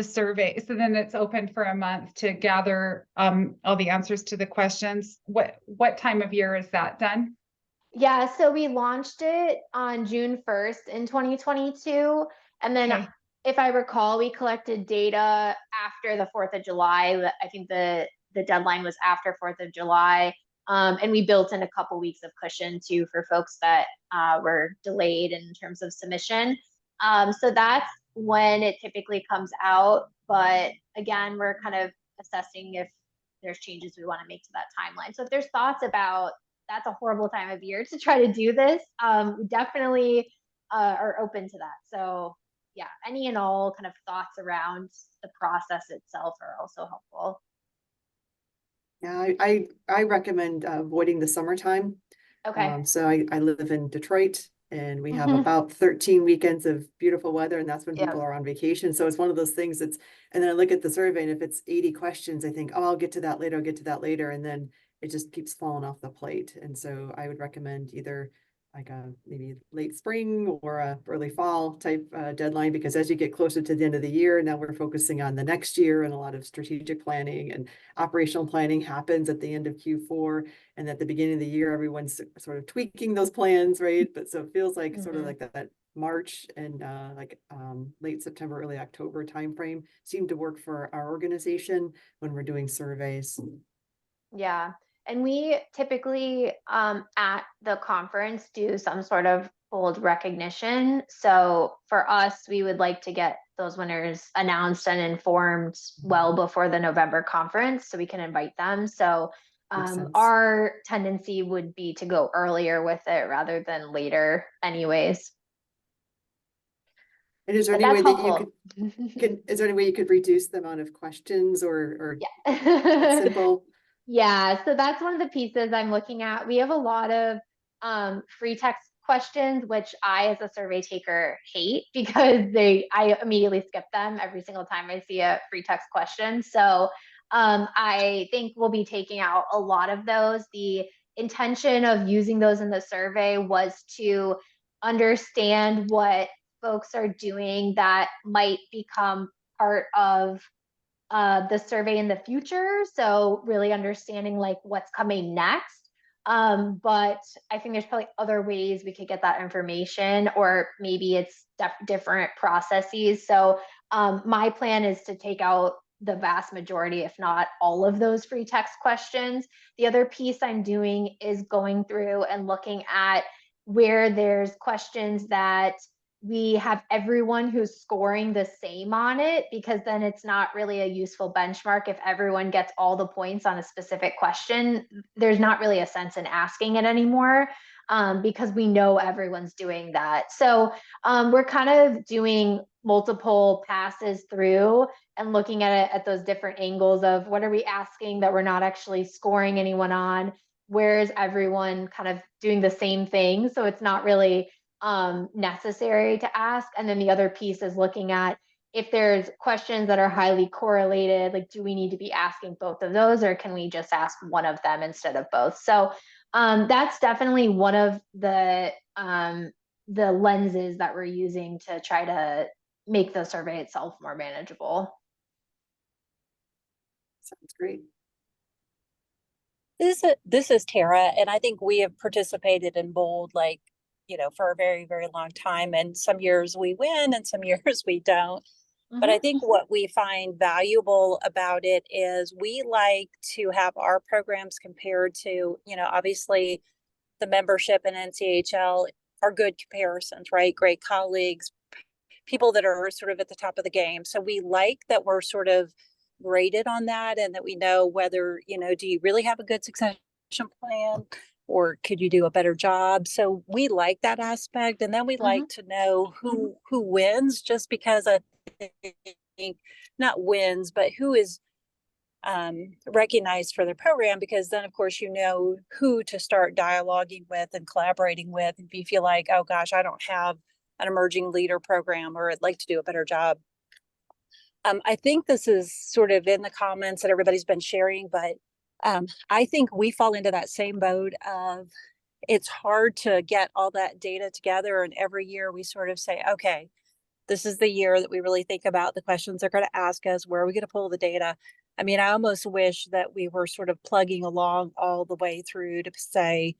survey? So then it's open for a month to gather all the answers to the questions. What time of year is that done? Yeah, so we launched it on June 1st in 2022. And then Okay. if I recall, we collected data after the 4th of July. I think the deadline was after 4th of July. And we built in a couple weeks of cushion too for folks that were delayed in terms of submission. So that's when it typically comes out. But again, we're kind of assessing if there's changes we want to make to that timeline. So if there's thoughts about, that's a horrible time of year to try to do this, we definitely are open to that. So yeah, any and all kind of thoughts around the process itself are also helpful. Yeah, I recommend avoiding the summertime. Okay. So I live in Detroit, and we have about 13 weekends of beautiful weather, and that's when people are on vacation. So it's one of those things and then I look at the survey, and if it's 80 questions, I think, oh, I'll get to that later. And then it just keeps falling off the plate. And so I would recommend either like a maybe late spring or a early fall type deadline, because as you get closer to the end of the year, now we're focusing on the next year, and a lot of strategic planning and operational planning happens at the end of Q4, and at the beginning of the year, everyone's sort of tweaking those plans, right? But so it feels like sort of like that March and late September, early October timeframe seem to work for our organization when we're doing surveys. Yeah. And we typically at the conference do some sort of hold recognition. So for us, we would like to get those winners announced and informed well before the November conference so we can invite them. So Makes sense. our tendency would be to go earlier with it rather than later anyways. And is there But any way that's that you helpful. is there any way you could reduce the amount of questions or Yeah. simple? Yeah, so that's one of the pieces I'm looking at. We have a lot of free text questions, which I, as a survey taker, hate because I immediately skip them every single time I see a free text question. So I think we'll be taking out a lot of those. The intention of using those in the survey was to understand what folks are doing that might become part of the survey in the future. So really understanding like what's coming next. But I think there's probably other ways we could get that information, or maybe it's different processes. So my plan is to take out the vast majority, if not all of those free text questions. The other piece I'm doing is going through and looking at where there's questions that we have everyone who's scoring the same on it, because then it's not really a useful benchmark. If everyone gets all the points on a specific question, there's not really a sense in asking it anymore, because we know everyone's doing that. So we're kind of doing multiple passes through and looking at it at those different angles of what are we asking that we're not actually scoring anyone on, where is everyone kind of doing the same thing, so it's not really necessary to ask. And then the other piece is looking at if there's questions that are highly correlated, like do we need to be asking both of those, or can we just ask one of them instead of both? So that's definitely one of the lenses that we're using to try to make the survey itself more manageable. Sounds great. This is Tara, and I think we have participated in Bold like, for a very, very long time. And some years we win and some years we don't. But I think what we find valuable about it is we like to have our programs compared to, obviously the membership in NCHL are good comparisons, right? Great colleagues, people that are sort of at the top of the game. So we like that we're sort of graded on that, and that we know whether, do you really have a good succession plan, or could you do a better job? So we like that aspect. And then we like to know who wins, just because I think not wins, but who is recognized for their program, because then of course you know who to start dialoguing with and collaborating with. If you feel like, oh gosh, I don't have an emerging leader program, or I'd like to do a better job. I think this is sort of in the comments that everybody's been sharing, but I think we fall into that same boat of it's hard to get all that data together. And every year we sort of say, okay, this is the year that we really think about the questions they're going to ask us. Where are we going to pull the data? I mean, I almost wish that we were sort of plugging along all the way through to say,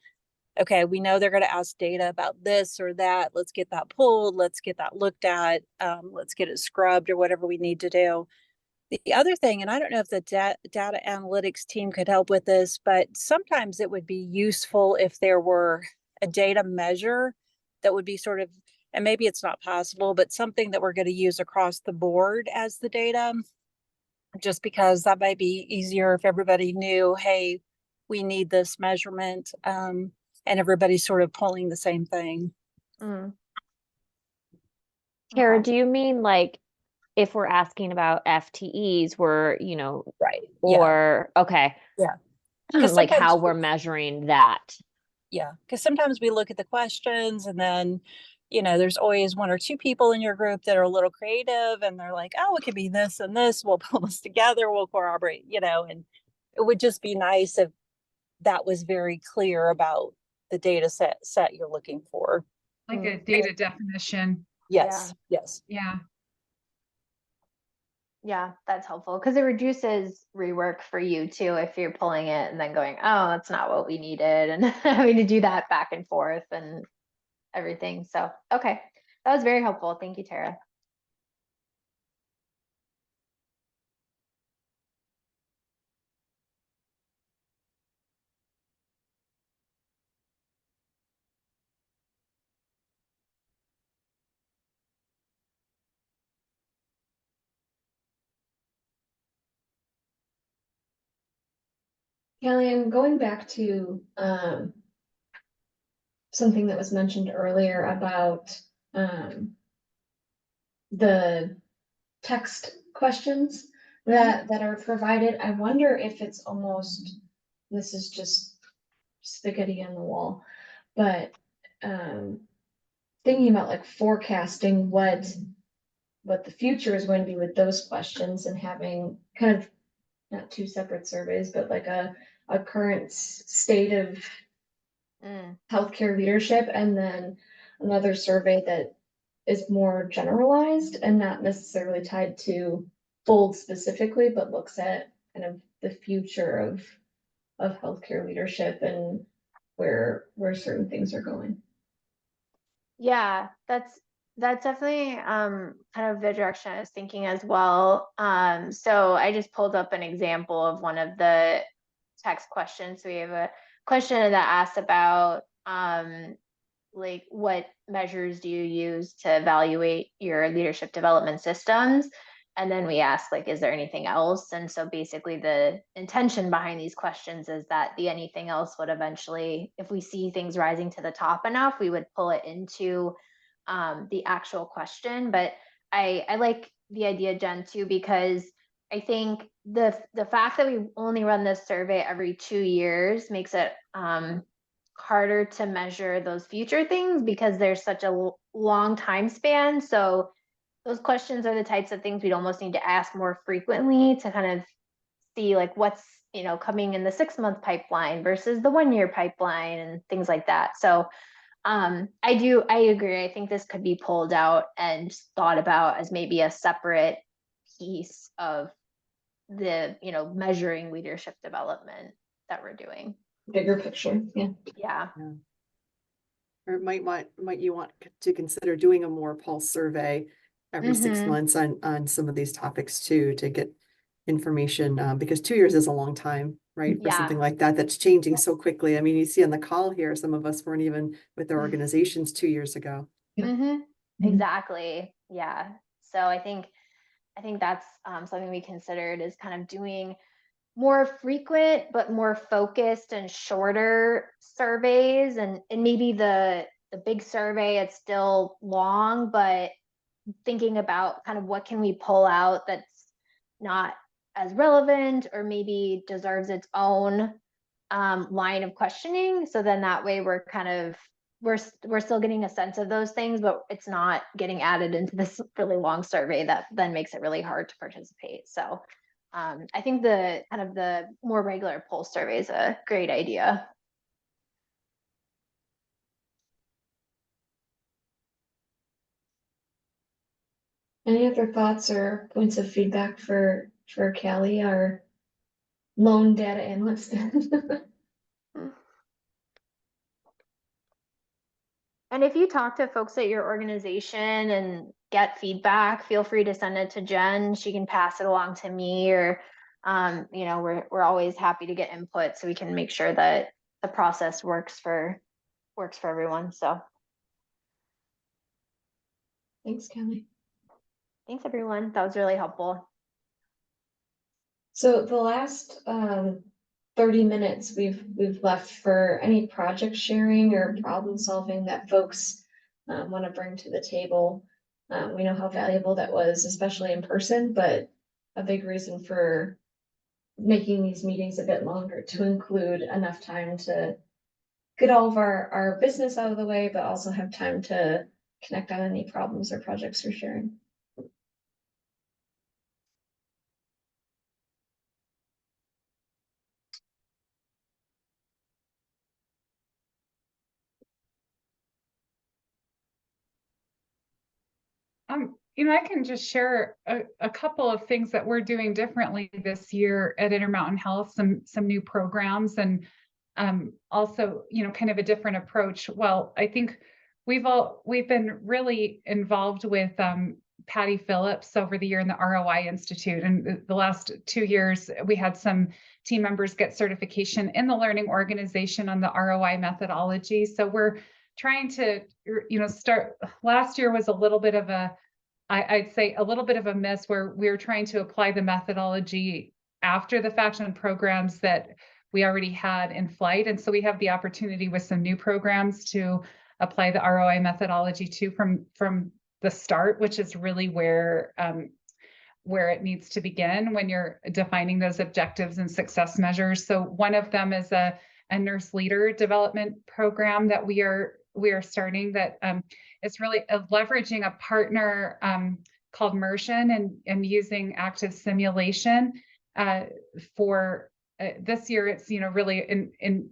okay, we know they're going to ask data about this or that. Let's get that pulled. Let's get that looked at. Let's get it scrubbed or whatever we need to do. The other thing, and I don't know if the data analytics team could help with this, but sometimes it would be useful if there were a data measure that would be sort of, and maybe it's not possible, but something that we're going to use across the board as the data, just because that might be easier if everybody knew, hey, we need this measurement. And everybody's sort of pulling the same thing. Tara, Okay. do you mean like if we're asking about FTEs, we're, Right. or, okay. Yeah. Like how sometimes- we're measuring that. Yeah. Because sometimes we look at the questions, and then, there's always one or two people in your group that are a little creative, and they're like, oh, it could be this and this. We'll pull this together. We'll corroborate, and it would just be nice if that was very clear about the data set you're looking for. Like a data definition. Yes. Yes. Yeah. Yeah, that's helpful because it reduces rework for you too if you're pulling it and then going, oh, that's not what we needed, and having to do that back and forth and everything. So, okay, that was very helpful. Thank you, Tara. Kelly, I'm going back to something that was mentioned earlier about the text questions that are provided. I wonder if it's almost, this is just spaghetti on the wall, but thinking about like forecasting what the future is going to be with those questions and having kind of not two separate surveys, but like a current state of healthcare leadership, and then another survey that is more generalized and not necessarily tied to Fold specifically, but looks at kind of the future of healthcare leadership and where certain things are going. Yeah, that's definitely kind of the direction I was thinking as well. So I just pulled up an example of one of the text questions. So we have a question that asks about like what measures do you use to evaluate your leadership development systems? And then we ask, like, is there anything else? And so basically the intention behind these questions is that the anything else would eventually, if we see things rising to the top enough, we would pull it into the actual question. But I like the idea, Jen, too, because I think the fact that we only run this survey every 2 years makes it harder to measure those future things because there's such a long time span. So those questions are the types of things we'd almost need to ask more frequently to kind of see like what's, you know, coming in the 6-month pipeline versus the 1-year pipeline and things like that. So I agree. I think this could be pulled out and thought about as maybe a separate piece of the, you know, measuring leadership development that we're doing. Bigger picture, yeah. Yeah. Or might you want to consider doing a more pulse survey every 6 months on some of these topics too, to get information, because 2 years is a long time, right? For Yeah. something like that, that's changing so quickly. I mean, you see on the call here, some of us weren't even with their organizations 2 years ago. Exactly. Yeah. So I think that's something we considered is kind of doing more frequent but more focused and shorter surveys, and maybe the big survey, it's still long, but thinking about kind of what can we pull out that's not as relevant or maybe deserves its own line of questioning. So then that way we're kind of we're still getting a sense of those things, but it's not getting added into this really long survey that then makes it really hard to participate. So I think the kind of the more regular pulse survey is a great idea. Any other thoughts or points of feedback for Callie, our lone data analyst? And if you talk to folks at your organization and get feedback, feel free to send it to Jen. She can pass it along to me, or you know, we're always happy to get input so we can make sure that the process works for everyone. So Thanks, Callie. thanks everyone. That was really helpful. So the last 30 minutes we've left for any project sharing or problem solving that folks want to bring to the table. We know how valuable that was, especially in person, but a big reason for making these meetings a bit longer to include enough time to get all of our business out of the way, but also have time to connect on any problems or projects we're sharing. You know, I can just share a couple of things that we're doing differently this year at Intermountain Health, some new programs, and also, you know, kind of a different approach. Well, I think we've been really involved with Patty Phillips over the year in the ROI Institute. And the last 2 years, we had some team members get certification in the learning organization on the ROI methodology. So we're trying to, you know, start. Last year was a little bit of I'd say a little bit of a miss, where we were trying to apply the methodology after the fact on programs that we already had in flight. And so we have the opportunity with some new programs to apply the ROI methodology to from the start, which is really where it needs to begin when you're defining those objectives and success measures. So one of them is a nurse leader development program that we are starting that is really leveraging a partner called Mersion and using active simulation for this year. It's really in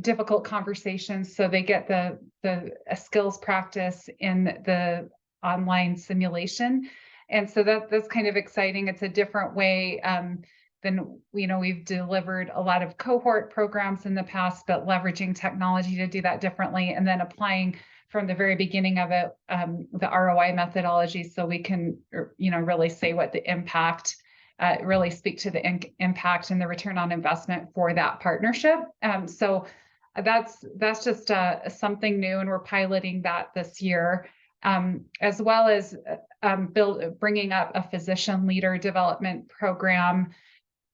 difficult conversations, so they get the skills practice in the online simulation. And so that's kind of exciting. It's a different way than we've delivered a lot of cohort programs in the past, but leveraging technology to do that differently, and then applying from the very beginning of it the ROI methodology, so we can really say what the impact, really speak to the impact and the return on investment for that partnership. So that's just something new, and we're piloting that this year. As well as bringing up a physician leader development program.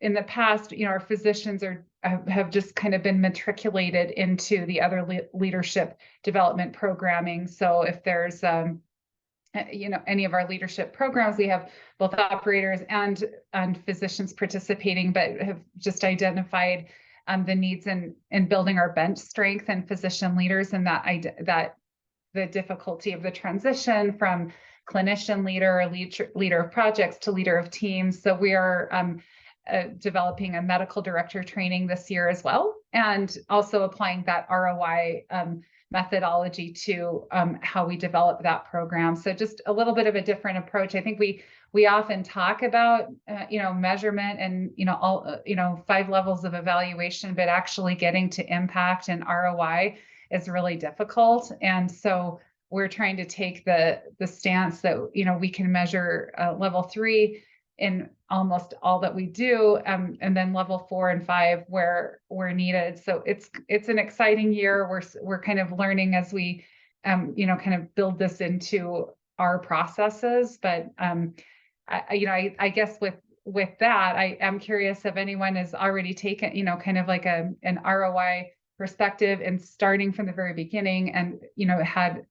In the past, our physicians have just kind of been matriculated into the other leadership development programming. So if there's any of our leadership programs, we have both operators and physicians participating, but have just identified the needs in building our bench strength and physician leaders, and that the difficulty of the transition from clinician leader, leader of projects to leader of teams. So we are developing a medical director training this year as well, and also applying that ROI methodology to how we develop that program. So just a little bit of a different approach. I think we often talk about measurement and all 5 levels of evaluation, but actually getting to impact and ROI is really difficult. And so we're trying to take the stance that we can measure level 3 in almost all that we do, and then level 4 and 5 where needed. So it's an exciting year. We're kind of learning as we kind of build this into our processes. But I guess with that, I am curious if anyone has already taken kind of like an ROI perspective and starting from the very beginning, and had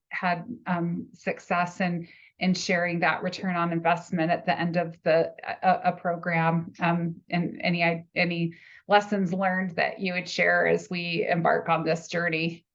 success in sharing that return on investment at the end of a program, and any lessons learned that you would share as we embark on this journey.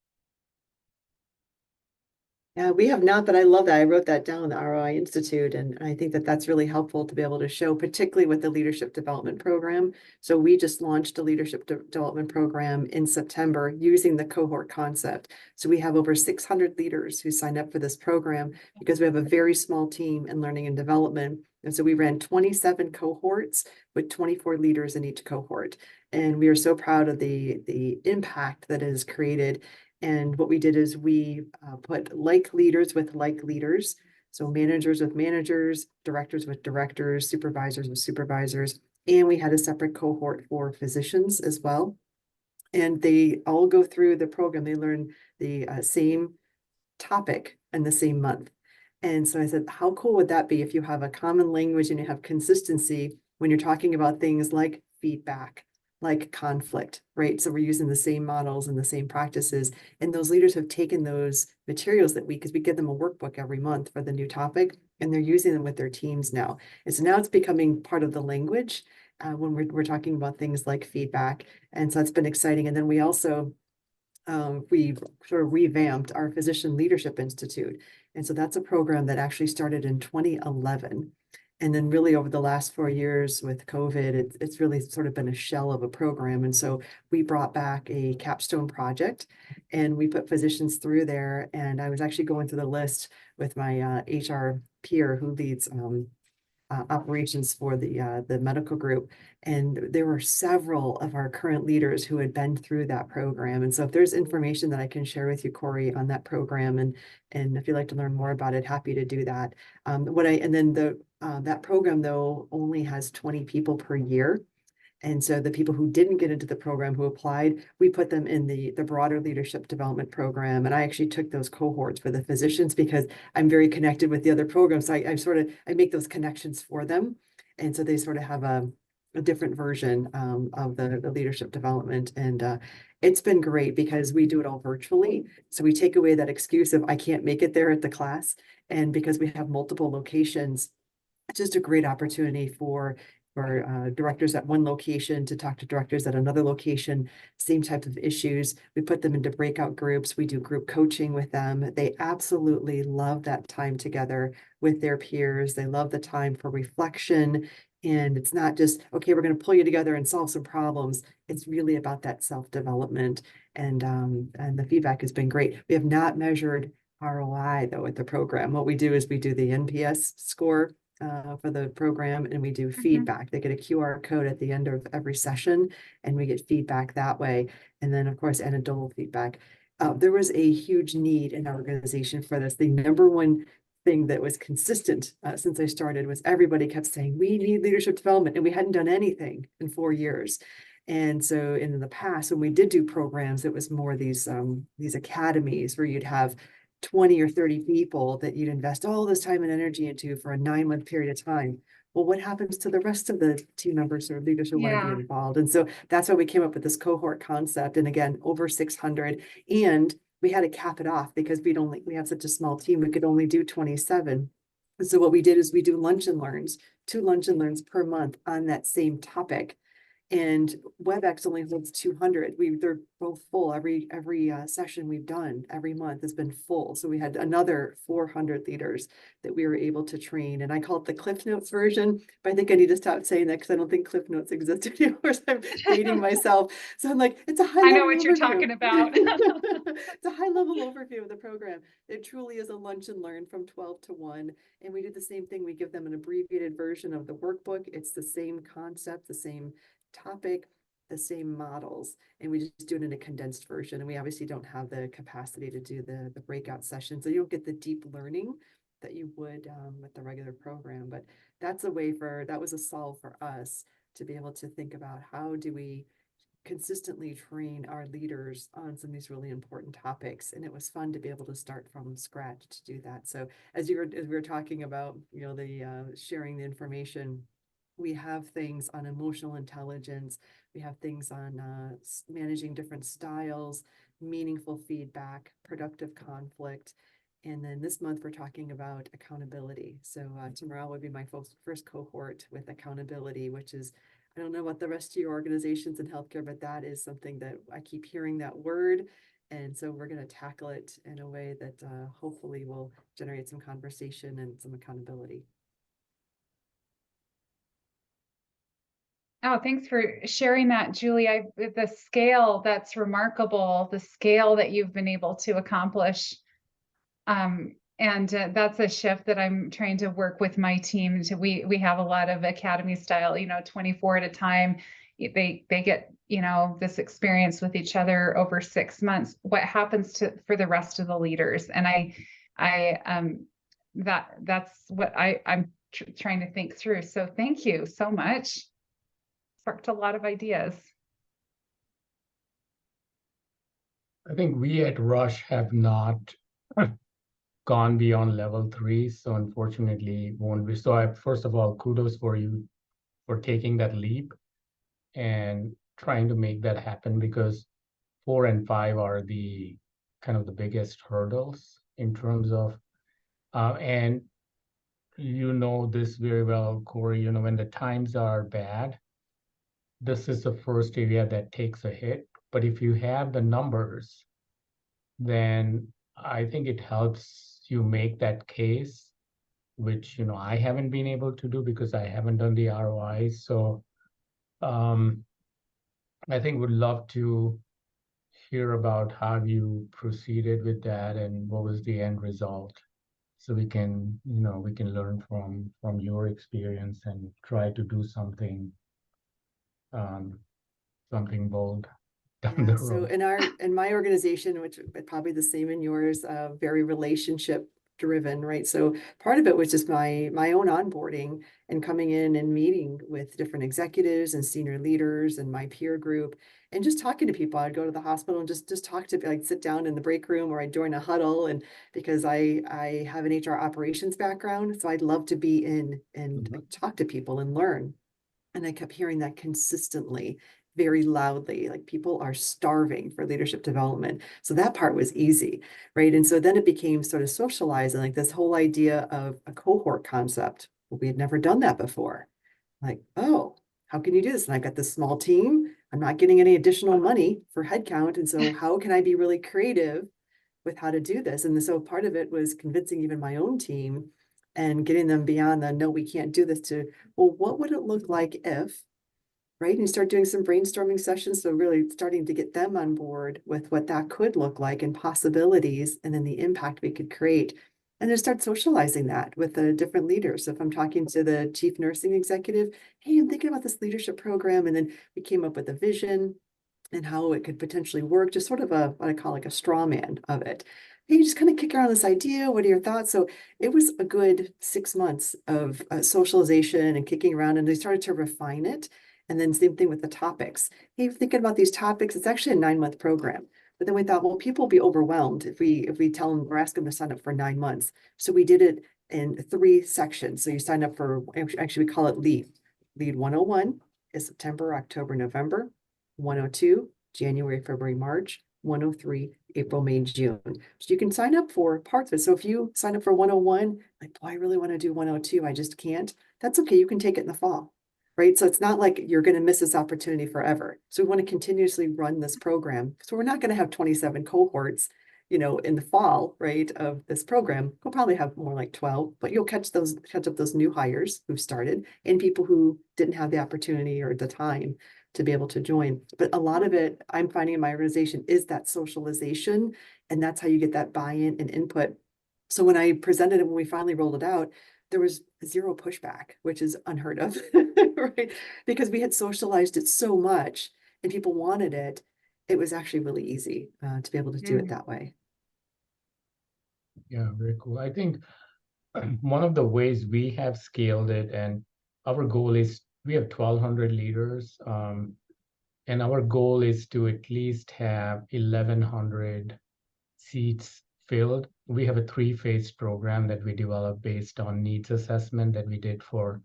Yeah, we have not, but I love that. I wrote that down, the ROI Institute, and I think that that's really helpful to be able to show, particularly with the leadership development program. So we just launched a leadership development program in September using the cohort concept. So we have over 600 leaders who signed up for this program because we have a very small team in learning and development. And so we ran 27 cohorts with 24 leaders in each cohort. And we are so proud of the impact that is created. And what we did is we put like leaders with like leaders. So managers with managers, directors with directors, supervisors with supervisors. And we had a separate cohort for physicians as well. And they all go through the program. They learn the same topic in the same month. And so I said, how cool would that be if you have a common language and you have consistency when you're talking about things like feedback, like conflict, right? So we're using the same models and the same practices. And those leaders have taken those materials because we give them a workbook every month for the new topic, and they're using them with their teams now. And so now it's becoming part of the language when we're talking about things like feedback. And so it's been exciting. And then we also, we sort of revamped our Physician Leadership Institute. And so that's a program that actually started in 2011. And then really over the last 4 years with COVID, it's really sort of been a shell of a program. And so we brought back a capstone project and we put physicians through there. And I was actually going through the list with my HR peer who leads operations for the medical group. And there were several of our current leaders who had been through that program. And so if there's information that I can share with you, Corey, on that program, and if you'd like to learn more about it, happy to do that. That program though only has 20 people per year. And so the people who didn't get into the program, who applied, we put them in the broader leadership development program. And I actually took those cohorts for the physicians because I'm very connected with the other programs. So I make those connections for them. And so they sort of have a a different version of the leadership development. And it's been great because we do it all virtually. So we take away that excuse of I can't make it there at the class. And because we have multiple locations, it's just a great opportunity for directors at one location to talk to directors at another location, same type of issues. We put them into breakout groups. We do group coaching with them. They absolutely love that time together with their peers. They love the time for reflection. And it's not just, okay, we're going to pull you together and solve some problems. It's really about that self-development. And the feedback has been great. We have not measured ROI though at the program. What we do is we do the NPS score for the program, and we do feedback. They get a QR code at the end of every session, and we get feedback that way. And then, of course, anecdotal feedback. There was a huge need in our organization for this. The number one thing that was consistent since I started was everybody kept saying, we need leadership development, and we hadn't done anything in 4 years. And so in the past, when we did do programs, it was more these academies where you'd have 20 or 30 people that you'd invest all this time and energy into for a 9-month period of time. Well, what happens to the rest of the team members or leaders who want to Yeah. be involved? And so that's why we came up with this cohort concept. And again, over 600. And we had to cap it off because we have such a small team, we could only do 27. And so what we did is we do lunch and learns, 2 lunch and learns per month on that same topic. And WebEx only holds 200. They're both full. Every session we've done every month has been full. So we had another 400 leaders that we were able to train. And I call it the Cliff Notes version, but I think I need to stop saying that because I don't think Cliff Notes exist anymore. So I'm dating myself. So I'm like, it's a high level I know what you're overview. talking about. It's a high level overview of the program. It truly is a lunch and learn from 12 to 1. And we did the same thing. We give them an abbreviated version of the workbook. It's the same concept, the same topic, the same models, and we just do it in a condensed version. And we obviously don't have the capacity to do the breakout sessions, so you don't get the deep learning that you would with the regular program. But that's a way that was a solve for us to be able to think about how do we consistently train our leaders on some of these really important topics. And it was fun to be able to start from scratch to do that. So as we were talking about, the sharing the information, we have things on emotional intelligence. We have things on managing different styles, meaningful feedback, productive conflict. And then this month we're talking about accountability. So tomorrow would be my first cohort with accountability, which is, I don't know about the rest of your organizations in healthcare, but that is something that I keep hearing that word. And so we're going to tackle it in a way that hopefully will generate some conversation and some accountability. Oh, thanks for sharing that, Julie. The scale, that's remarkable, the scale that you've been able to accomplish. And that's a shift that I'm trying to work with my team to. We have a lot of academy style, 24 at a time. They get, this experience with each other over 6 months. What happens for the rest of the leaders? And that's what I'm trying to think through. So thank you so much. Sparked a lot of ideas. I think we at Rush have not gone beyond level 3, so unfortunately won't be. So first of all, kudos for you for taking that leap and trying to make that happen, because 4 and 5 are the kind of the biggest hurdles in terms of and this very well, Corey, when the times are bad, this is the first area that takes a hit. But if you have the numbers, then I think it helps you make that case, which, I haven't been able to do because I haven't done the ROI. So I think would love to hear about how you proceeded with that and what was the end result. So we can learn from your experience and try to do something bold down the So road. in my organization, which is probably the same in yours, very relationship driven, right? So part of it was just my own onboarding and coming in and meeting with different executives and senior leaders and my peer group and just talking to people. I'd go to the hospital and just talk to, like, sit down in the break room, or I'd join a huddle. And because I have an HR operations background, so I'd love to be in and talk to people and learn. And I kept hearing that consistently, very loudly, like people are starving for leadership development. So that part was easy, right? And so then it became sort of socializing, like this whole idea of a cohort concept. Well, we had never done that before. Like, oh, how can you do this? And I've got this small team. I'm not getting any additional money for headcount. And so how can I be really creative with how to do this? And so part of it was convincing even my own team and getting them beyond the, no, we can't do this, to, well, what would it look like if, right? And you start doing some brainstorming sessions. So really starting to get them on board with what that could look like and possibilities, and then the impact we could create. And then start socializing that with the different leaders. So if I'm talking to the chief nursing executive, hey, I'm thinking about this leadership program. And then we came up with a vision and how it could potentially work, just sort of a, what I call like a straw man of it. Hey, you just kind of kick around this idea. What are your thoughts? So it was a good 6 months of socialization and kicking around, and they started to refine it. And then same thing with the topics. Hey, thinking about these topics, it's actually a 9-month program. But then we thought, well, people will be overwhelmed if we tell them or ask them to sign up for 9 months. So we did it in 3 sections. So you sign up for, actually we call it LEAD. LEAD 101 is September, October, November. 102, January, February, March. 103, April, May, June. So you can sign up for parts of it. So if you sign up for 101, like, boy, I really want to do 102, I just can't. That's okay. You can take it in the fall, right? So it's not like you're going to miss this opportunity forever. So we want to continuously run this program. So we're not going to have 27 cohorts, you know, in the fall, right, of this program. We'll probably have more like 12, but you'll catch up those new hires who started and people who didn't have the opportunity or the time to be able to join. But a lot of it I'm finding in my organization is that socialization, and that's how you get that buy-in and input. So when I presented it, when we finally rolled it out, there was 0 pushback, which is unheard of, right? Because we had socialized it so much and people wanted it. It was actually really easy to be able to do it that way. Yeah, very cool. I think one of the ways we have scaled it, and our goal is we have 1,200 leaders, and our goal is to at least have 1,100 seats filled. We have a 3-phase program that we developed based on needs assessment that we did for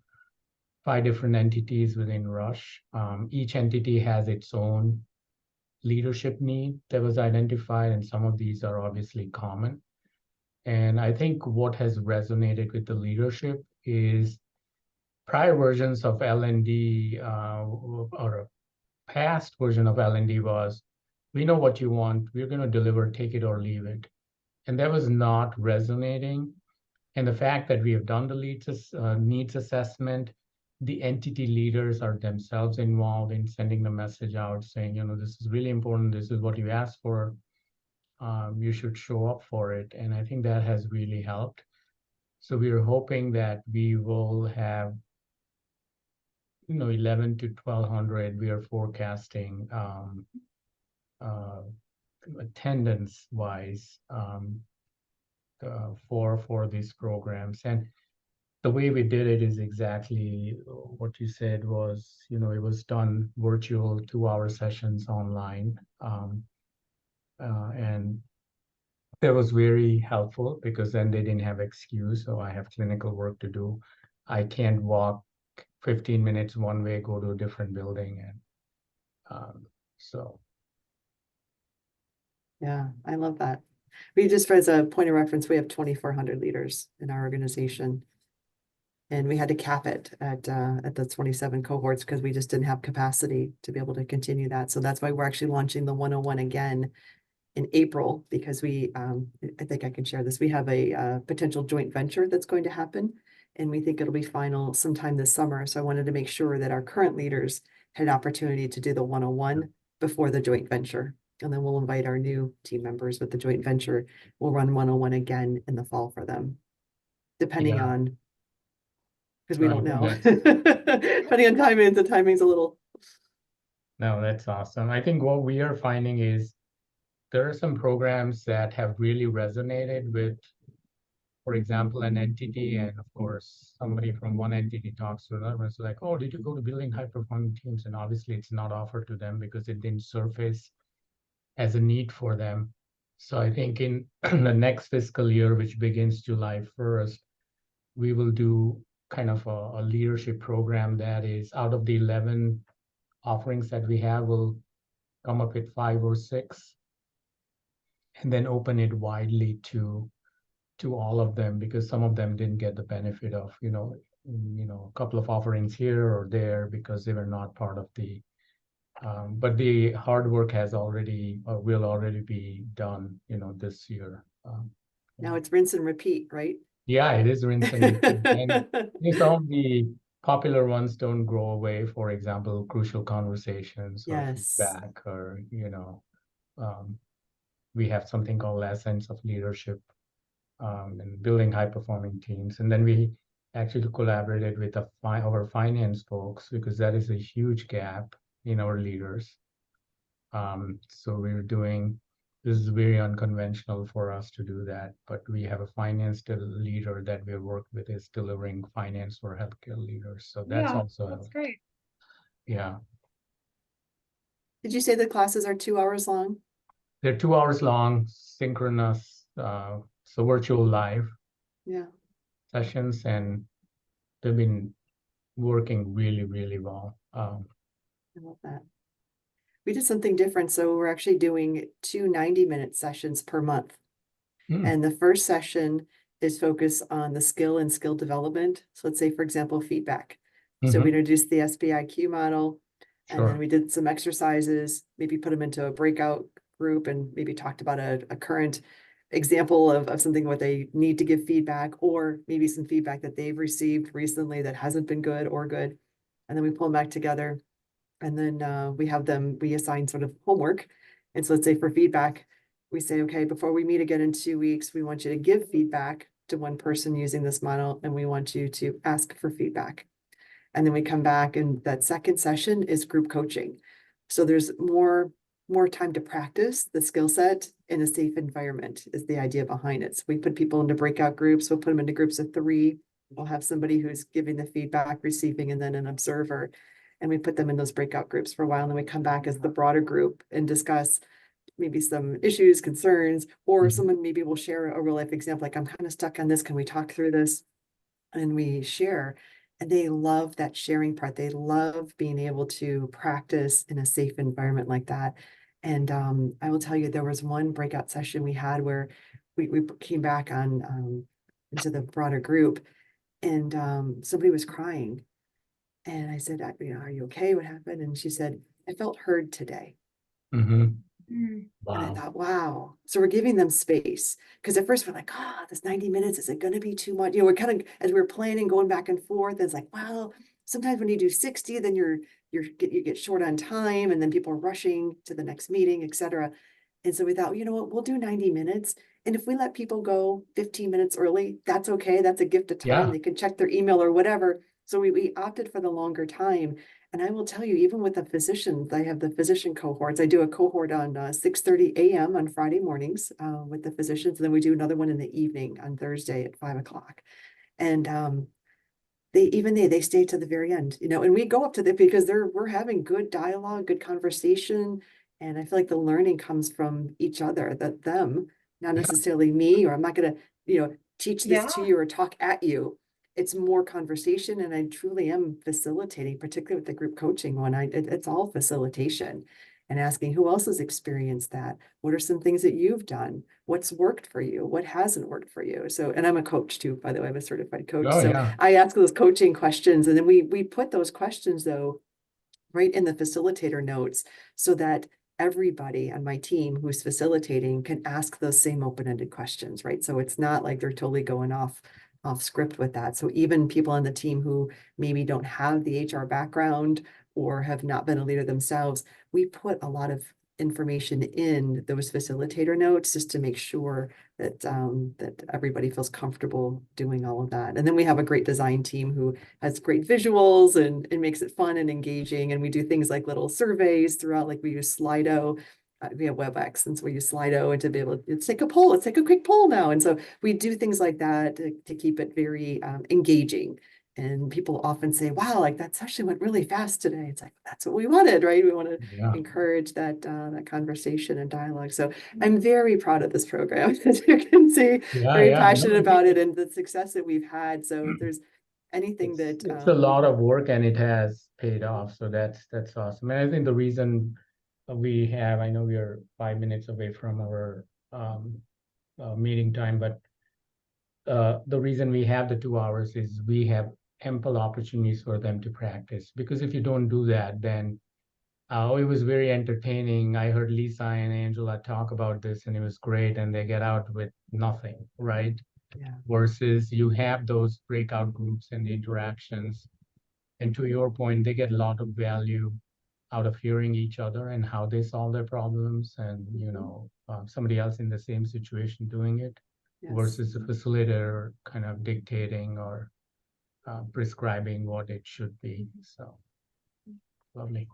5 different entities within Rush. Each entity has its own leadership need that was identified, and some of these are obviously common. And I think what has resonated with the leadership is prior versions of L&D or a past version of L&D was, we know what you want, we're going to deliver, take it or leave it. And that was not resonating. And the fact that we have done the needs assessment, the entity leaders are themselves involved in sending the message out saying, you know, this is really important, this is what you asked for. You should show up for it. And I think that has really helped. So we are hoping that we will have, you know, 11 to 1,200. We are forecasting attendance wise for these programs. And the way we did it is exactly what you said was, you know, it was done virtual 2-hour sessions online. And that was very helpful because then they didn't have excuse. So I have clinical work to do. I can't walk 15 minutes one way, go to a different building. And so. Yeah, I love that. We just, as a point of reference, we have 2,400 leaders in our organization. And we had to cap it at the 27 cohorts because we just didn't have capacity to be able to continue that. So that's why we're actually launching the 101 again in April, because we, I think I can share this. We have a potential joint venture that's going to happen, and we think it'll be final sometime this summer. So I wanted to make sure that our current leaders had an opportunity to do the 101 before the joint venture. And then we'll invite our new team members with the joint venture. We'll run 101 again in the fall for them, depending on, because we don't know. Depending on timing, the timing's a little. No, that's awesome. I think what we are finding is there are some programs that have really resonated with, for example, an entity, and of course, somebody from one entity talks to another. It's like, oh, did you go to building high-performing teams? And obviously, it's not offered to them because it didn't surface as a need for them. So I think in the next fiscal year, which begins July 1st, we will do kind of a leadership program that is out of the 11 offerings that we have, we'll come up with 5 or 6 and then open it widely to all of them, because some of them didn't get the benefit of, a couple of offerings here or there because they were not part of the, but the hard work has already, or will already be done, this year. Now it's rinse and repeat, right? Yeah, it is rinse and repeat. And some of the popular ones don't go away. For example, crucial conversations or Yes. feedback, or, we have something called Essence of Leadership, and building high-performing teams. And then we actually collaborated with our finance folks, because that is a huge gap in our leaders. So this is very unconventional for us to do that, but we have a finance leader that we work with is delivering finance for healthcare leaders. So that's Yeah, also, that's great. yeah. Did you say the classes are 2 hours long? They're 2 hours long, synchronous, so virtual live Yeah. sessions, and they've been working really, really well. I love that. We did something different. So we're actually doing 2 90-minute sessions per month. Hmm. And the first session is focused on the skill and skill development. So let's say, for example, feedback. So we Mhm. introduced the SBIQ model, and then Sure. we did some exercises, maybe put them into a breakout group and maybe talked about a current example of something where they need to give feedback, or maybe some feedback that they've received recently that hasn't been good or good. And then we pull them back together. And then we assign sort of homework. And so let's say for feedback, we say, okay, before we meet again in 2 weeks, we want you to give feedback to one person using this model, and we want you to ask for feedback. And then we come back, and that second session is group coaching. So there's more time to practice the skill set in a safe environment is the idea behind it. So we put people into breakout groups. We'll put them into groups of 3. We'll have somebody who's giving the feedback, receiving, and then an observer. And we put them in those breakout groups for a while. And then we come back as the broader group and discuss maybe some issues, concerns, or Mhm. someone maybe will share a real life example, like, I'm kind of stuck on this. Can we talk through this? And we share. And they love that sharing part. They love being able to practice in a safe environment like that. And I will tell you, there was one breakout session we had where we came back on into the broader group, and somebody was crying. And I said, are you okay? What happened? And she said, I felt heard today. Mhm. Mm. And I Wow. thought, wow. So we're giving them space, because at first we're like, this 90 minutes, is it going to be too much? We're kind of, as we're planning, going back and forth, it's like, well, sometimes when you do 60, then you get short on time, and then people are rushing to the next meeting, etc. And so we thought, you know what, we'll do 90 minutes. And if we let people go 15 minutes early, that's okay. That's a gift of time. Yeah. They can check their email or whatever. So we opted for the longer time. And I will tell you, even with the physicians, I have the physician cohorts. I do a cohort on 6:30 a.m. on Friday mornings with the physicians. And then we do another one in the evening on Thursday at 5 o'clock. And they stay to the very end, and we go up to because we're having good dialogue, good conversation. And I feel like the learning comes from each other, them, not Yeah. necessarily me, or I'm not going to, teach this Yeah. to you or talk at you. It's more conversation, and I truly am facilitating, particularly with the group coaching one. It's all facilitation and asking who else has experienced that. What are some things that you've done? What's worked for you? What hasn't worked for you? So, and I'm a coach too, by the way. I'm a certified coach. Oh, So yeah. I ask those coaching questions, and then we put those questions though right in the facilitator notes, so that everybody on my team who's facilitating can ask those same open-ended questions, right? So it's not like they're totally going off script with that. So even people on the team who maybe don't have the HR background or have not been a leader themselves, we put a lot of information in those facilitator notes just to make sure that that everybody feels comfortable doing all of that. And then we have a great design team who has great visuals and makes it fun and engaging. And we do things like little surveys throughout, like we use Slido. We have WebEx, and so we use Slido, and to be able to, let's take a poll, let's take a quick poll now. And so we do things like that to keep it very engaging. And people often say, wow, like that session went really fast today. It's like, that's what we wanted, right? We want to Yeah. encourage that conversation and dialogue. So I'm very proud of this program, as you can see, Yeah. very Yeah. passionate No, about it and the success that we've had. So there's, anything that. It's a lot of work and it has paid off. So that's awesome. And I think the reason we have, I know we are 5 minutes away from our meeting time, but the reason we have the 2 hours is we have ample opportunities for them to practice. Because if you don't do that, then it was very entertaining. I heard Lisa and Angela talk about this and it was great, and they get out with nothing, right? Yeah. Versus you have those breakout groups and the interactions. And to your point, they get a lot of value out of hearing each other and how they solve their problems, and somebody else in the same situation doing it, Yes. versus the facilitator kind of dictating or prescribing what it should be. So lovely.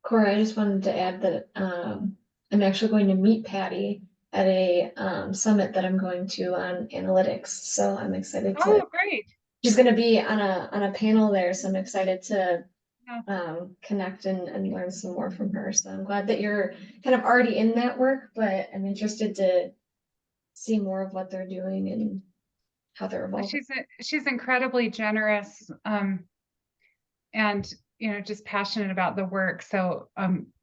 Corey, I just wanted to add that I'm actually going to meet Patty at a summit that I'm going to on analytics. So I'm excited to. Oh, great. She's going to be on a panel there, so I'm excited to Yeah. connect and learn some more from her. So I'm glad that you're kind of already in that work, but I'm interested to see more of what they're doing and how they're evolving. She's incredibly generous, and just passionate about the work. So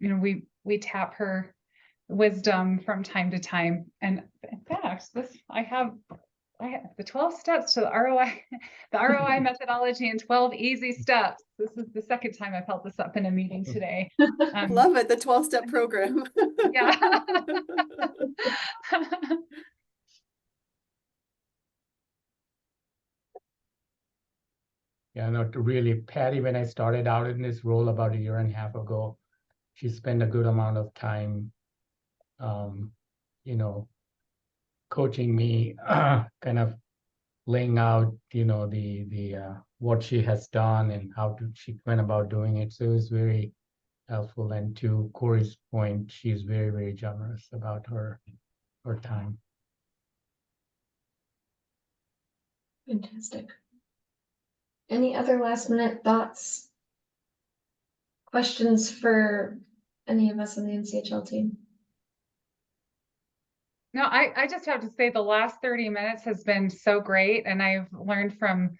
we tap her wisdom from time to time. And in fact, I have the 12 steps to the ROI, the ROI methodology, and 12 easy steps. This is the second time I've held this up in a meeting today. Love it, the 12-step program. Yeah. Yeah, no, really, Patty, when I started out in this role about 1.5 years ago, she spent a good amount of time, coaching me, kind of laying out, the what she has done and how she went about doing it. So it was very helpful. And to Corey's point, she's very, very generous about her time. Fantastic. Any other last minute thoughts? Questions for any of us on the NCHL team? No, I just have to say the last 30 minutes has been so great, and I've learned from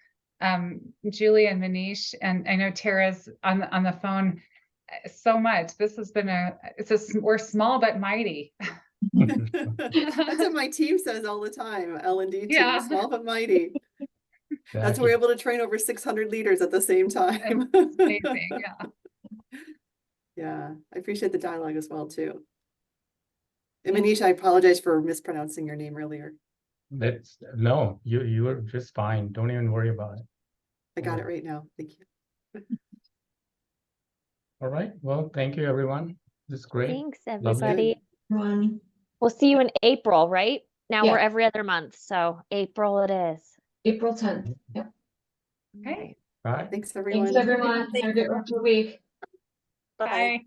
Julie and Manish, and I know Tara's on the phone so much. This has been we're small but mighty. That's what my team says all the time. L&D team, Yeah. small but mighty. That's Exactly. we're able to train over 600 leaders at the same time. It's amazing. Yeah. Yeah, I appreciate the dialogue as well too. And Manish, I apologize for mispronouncing your name earlier. No, you were just fine. Don't even worry about it. I got it right now. Thank you. All right. Well, thank you, everyone. This is great. Thanks, Lovely. everybody. Everyone. We'll see you in April, right? Now Yeah. we're every other month, so April it is. April 10th. Yep. Okay. All right. Thanks, everyone. Thanks, everyone. Have a good rest of the week. Bye-bye. Bye.